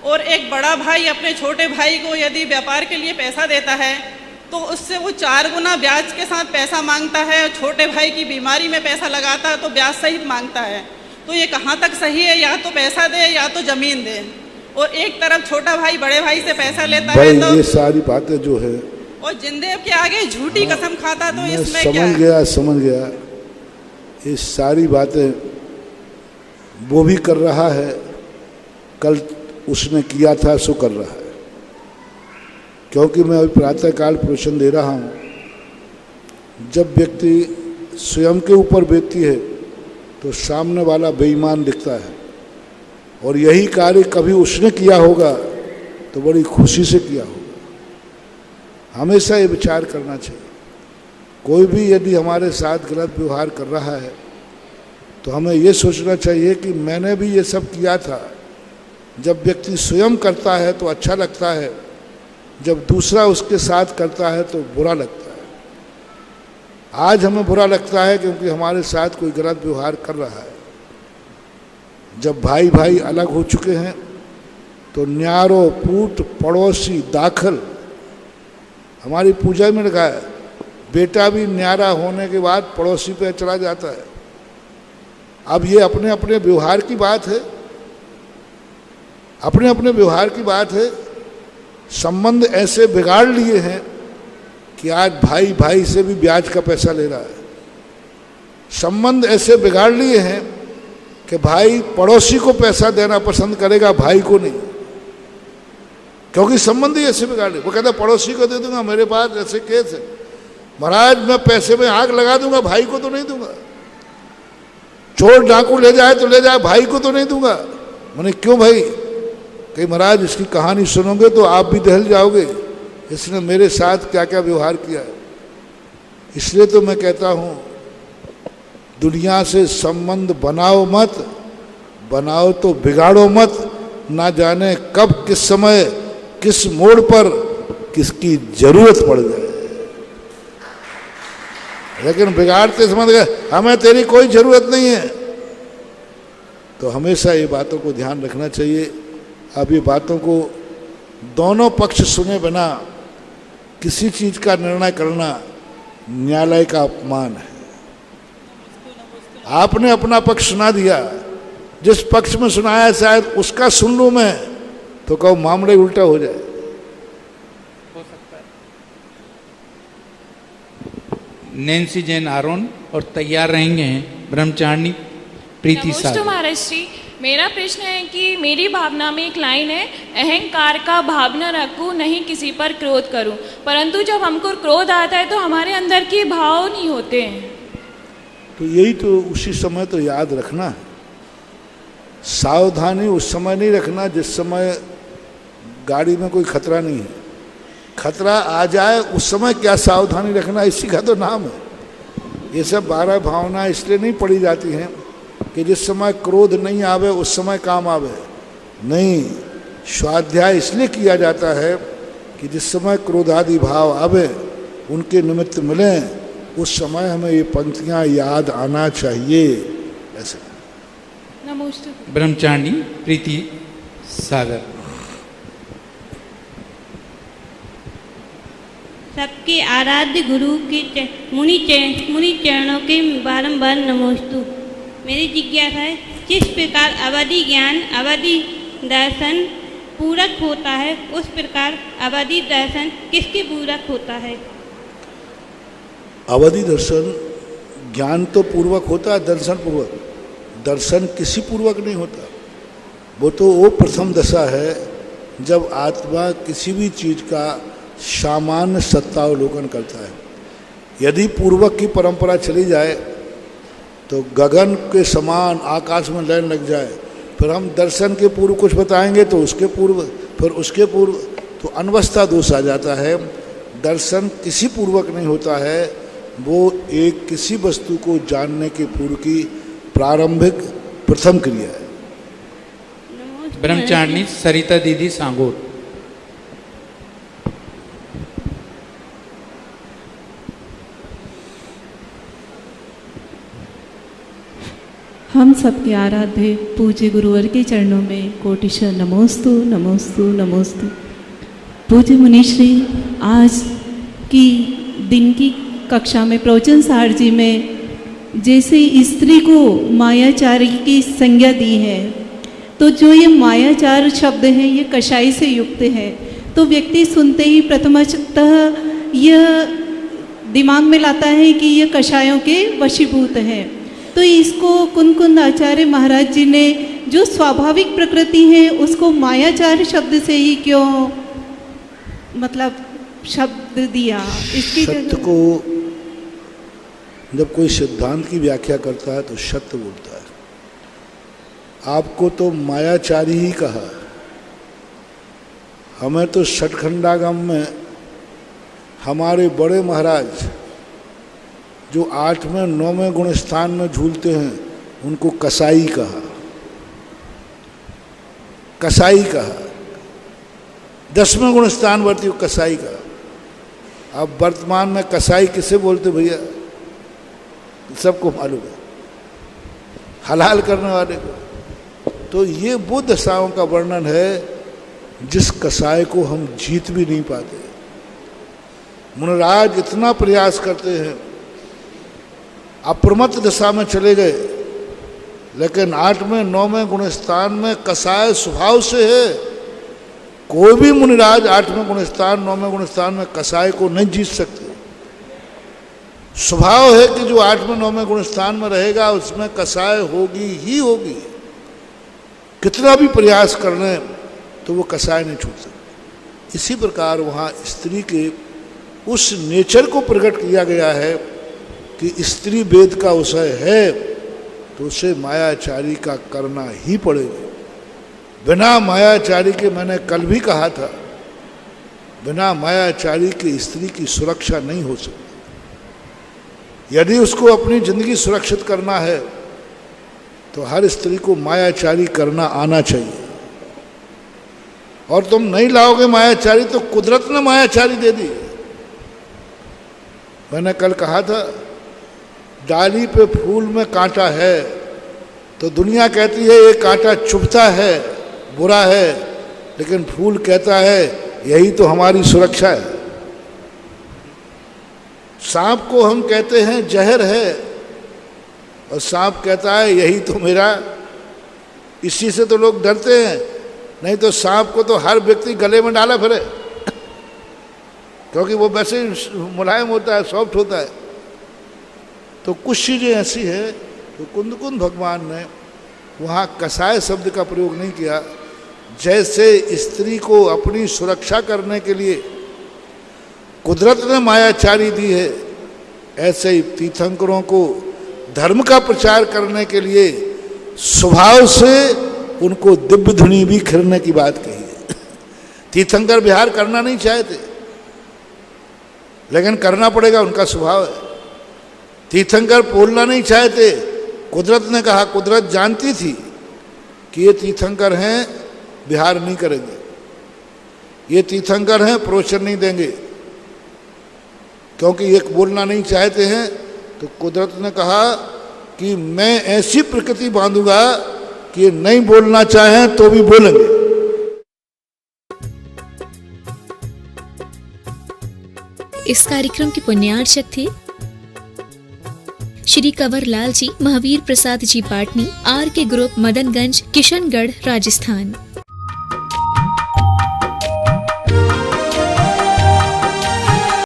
और एक बड़ा भाई अपने छोटे भाई को यदि व्यापार के लिए पैसा देता है तो उससे वो 4 गुना ब्याज के साथ पैसा मांगता है, और छोटे भाई की बीमारी में पैसा लगाता है तो ब्याज सहित मांगता है। तो ये कहाँ तक सही है? या तो पैसा दे या तो जमीन दे। और एक तरफ छोटा भाई बड़े भाई से पैसा लेता है तो ये सारी बातें जो है और जिंदेव के आगे झूठी कसम खाता, तो इसमें क्या? समझ गया। ये सारी बातें वो भी कर रहा है, कल उसने किया था सो कर रहा है। क्योंकि मैं अभी प्रातःकाल प्रवचन दे रहा हूँ, जब व्यक्ति स्वयं के ऊपर बीतती है तो सामने वाला बेईमान दिखता है, और यही कार्य कभी उसने किया होगा तो बड़ी खुशी से किया होगा। हमेशा ये विचार करना चाहिए, कोई भी यदि हमारे साथ गलत व्यवहार कर रहा है तो हमें ये सोचना चाहिए कि मैंने भी ये सब किया था। जब व्यक्ति स्वयं करता है तो अच्छा लगता है, जब दूसरा उसके साथ करता है तो बुरा लगता है। आज हमें बुरा लगता है क्योंकि हमारे साथ कोई गलत व्यवहार कर रहा है, जब भाई भाई अलग हो चुके हैं तो न्यारो पूत पड़ोसी दाखल, हमारी पूजा में लिखा है बेटा भी न्यारा होने के बाद पड़ोसी पे चला जाता है। अब ये अपने अपने व्यवहार की बात है, अपने अपने व्यवहार की बात है। संबंध ऐसे बिगाड़ लिए हैं कि आज भाई भाई से भी ब्याज का पैसा ले रहा है। संबंध ऐसे बिगाड़ लिए हैं कि भाई पड़ोसी को पैसा देना पसंद करेगा, भाई को नहीं, क्योंकि संबंध ही ऐसे बिगाड़े। वो कहता पड़ोसी को दे दूंगा, मेरे पास ऐसे केस है, महाराज मैं पैसे में आग लगा दूंगा, भाई को तो नहीं दूंगा। चोर डाकू ले जाए तो ले जाए, भाई को तो नहीं दूंगा। मैंने क्यों भाई? कहीं महाराज इसकी कहानी सुनोगे तो आप भी दहल जाओगे, इसने मेरे साथ क्या क्या व्यवहार किया है। इसलिए तो मैं कहता हूँ दुनिया से संबंध बनाओ मत, बनाओ तो बिगाड़ो मत। ना जाने कब किस समय किस मोड़ पर किसकी जरूरत पड़ जाए। लेकिन बिगाड़ते समय हमें तेरी कोई जरूरत नहीं है, तो हमेशा ये बातों को ध्यान रखना चाहिए। अब ये बातों को दोनों पक्ष सुने बिना किसी चीज का निर्णय करना न्यायालय का अपमान है। आपने अपना पक्ष सुना दिया, जिस पक्ष में सुनाया शायद उसका सुन लूं मैं, तो कहो मामले उल्टा हो जाए। नैन्सी जैन आरोन और तैयार रहेंगे ब्रह्मचारिणी प्रीति सागर। महाराज श्री, मेरा प्रश्न है कि मेरी भावना में एक लाइन है, अहंकार का भाव न रखूं, नहीं किसी पर क्रोध करूं। परंतु जब हमको क्रोध आता है तो हमारे अंदर के भाव नहीं होते हैं। तो यही तो उसी समय तो याद रखना है। सावधानी उस समय नहीं रखना जिस समय गाड़ी में कोई खतरा नहीं है। खतरा आ जाए उस समय क्या सावधानी रखना, इसी का तो नाम है। ये सब 12 भावना इसलिए नहीं पढ़ी जाती हैं कि जिस समय क्रोध नहीं आवे उस समय काम आवे। नहीं, स्वाध्याय इसलिए किया जाता है कि जिस समय क्रोधादि भाव आवे, उनके निमित्त मिलें, उस समय हमें ये पंक्तियां याद आना चाहिए। ऐसे नमस्ते। ब्रह्मचारिणी प्रीति सागर। सबके आराध्य गुरु के मुनि चरणों के बारंबार नमोस्तु। मेरी जिज्ञासा है, जिस प्रकार अवधि ज्ञान अवधि दर्शन पूरक होता है, उस प्रकार अवधि दर्शन किसके पूरक होता है? अवधि दर्शन ज्ञान तो पूर्वक होता है, दर्शन पूर्वक। दर्शन किसी पूर्वक नहीं होता। वो तो वो प्रथम दशा है जब आत्मा किसी भी चीज का सामान्य सत्तावलोकन करता है। यदि पूर्वक की परंपरा चली जाए तो गगन के समान आकाश में लहर लग जाए, फिर हम दर्शन के पूर्व कुछ बताएंगे तो उसके पूर्व, फिर उसके पूर्व, तो अनवस्था दोष आ जाता है। दर्शन किसी पूर्वक नहीं होता है, वो एक किसी वस्तु को जानने के पूर्व की प्रारंभिक प्रथम क्रिया है। ब्रह्मचारिणी सरिता दीदी सांगोर। हम सबके आराध्य पूज्य गुरुवर के चरणों में कोटिशः नमोस्तु नमोस्तु नमोस्तु। पूज्य मुनिश्री, आज की दिन की कक्षा में प्रवचन सार जी में जैसे स्त्री को मायाचारी की संज्ञा दी है, तो जो ये मायाचार शब्द है ये कषाय से युक्त है। तो व्यक्ति सुनते ही प्रथमतः यह दिमाग में लाता है कि ये कषायों के वशीभूत है। तो इसको कुंद आचार्य महाराज जी ने जो स्वाभाविक प्रकृति है उसको मायाचार शब्द से ही क्यों मतलब शब्द दिया? इसकी सत्य को जब कोई सिद्धांत की व्याख्या करता है तो सत्य बोलता है। आपको तो मायाचारी ही कहा, हमें तो षटखंडागम में हमारे बड़े महाराज जो 8वें 9वें गुण स्थान में झूलते हैं उनको कसाई कहा, कसाई कहा। 10वें गुण स्थान वर्ती को कसाई कहा। अब वर्तमान में कसाई किसे बोलते भैया? सबको मालूम है, हलाल करने वाले को। तो ये वो दशाओं का वर्णन है जिस कसाय को हम जीत भी नहीं पाते। मुनिराज इतना प्रयास करते हैं, अप्रमत्त दशा में चले गए, लेकिन 8वें 9वें गुणस्थान में कसाय स्वभाव से है। कोई भी मुनिराज 8वें गुणस्थान 9वें गुणस्थान में कसाय को नहीं जीत सकते। स्वभाव है कि जो 8वें 9वें गुणस्थान में रहेगा उसमें कसाय होगी ही होगी। कितना भी प्रयास कर लें तो वो कसाय नहीं छूट सकती। इसी प्रकार वहाँ स्त्री के उस नेचर को प्रकट किया गया है कि स्त्री वेद का विषय है तो उसे मायाचारी का करना ही पड़ेगा। बिना मायाचारी के, मैंने कल भी कहा था, बिना मायाचारी के स्त्री की सुरक्षा नहीं हो सकती। यदि उसको अपनी जिंदगी सुरक्षित करना है तो हर स्त्री को मायाचारी करना आना चाहिए। और तुम नहीं लाओगे मायाचारी तो कुदरत ने मायाचारी दे दी। मैंने कल कहा था, डाली पे फूल में कांटा है तो दुनिया कहती है ये कांटा चुभता है, बुरा है, लेकिन फूल कहता है यही तो हमारी सुरक्षा है। सांप को हम कहते हैं जहर है और सांप कहता है यही तो मेरा, इसी से तो लोग डरते हैं। नहीं तो सांप को तो हर व्यक्ति गले में डाला फिरे क्योंकि वो वैसे मुलायम होता है, सॉफ्ट होता है। तो कुछ चीज़ें ऐसी है तो कुंद भगवान ने वहाँ कसाय शब्द का प्रयोग नहीं किया। जैसे स्त्री को अपनी सुरक्षा करने के लिए कुदरत ने मायाचारी दी है, ऐसे ही तीर्थंकरों को धर्म का प्रचार करने के लिए स्वभाव से उनको दिव्य धुनी भी खिरने की बात कही है। तीर्थंकर विहार करना नहीं चाहते लेकिन करना पड़ेगा, उनका स्वभाव है। तीर्थंकर बोलना नहीं चाहते, कुदरत ने कहा, कुदरत जानती थी कि ये तीर्थंकर हैं, विहार नहीं करेंगे, ये तीर्थंकर हैं, प्रवचन नहीं देंगे, क्योंकि ये बोलना नहीं चाहते हैं। तो कुदरत ने कहा कि मैं ऐसी प्रकृति बांधूंगा कि ये नहीं बोलना चाहें तो भी बोलेंगे। इस कार्यक्रम की पुण्यार्चक थे श्री कंवर लाल जी, महावीर प्रसाद जी पाटनी, आर के ग्रुप, मदनगंज, किशनगढ़, राजस्थान।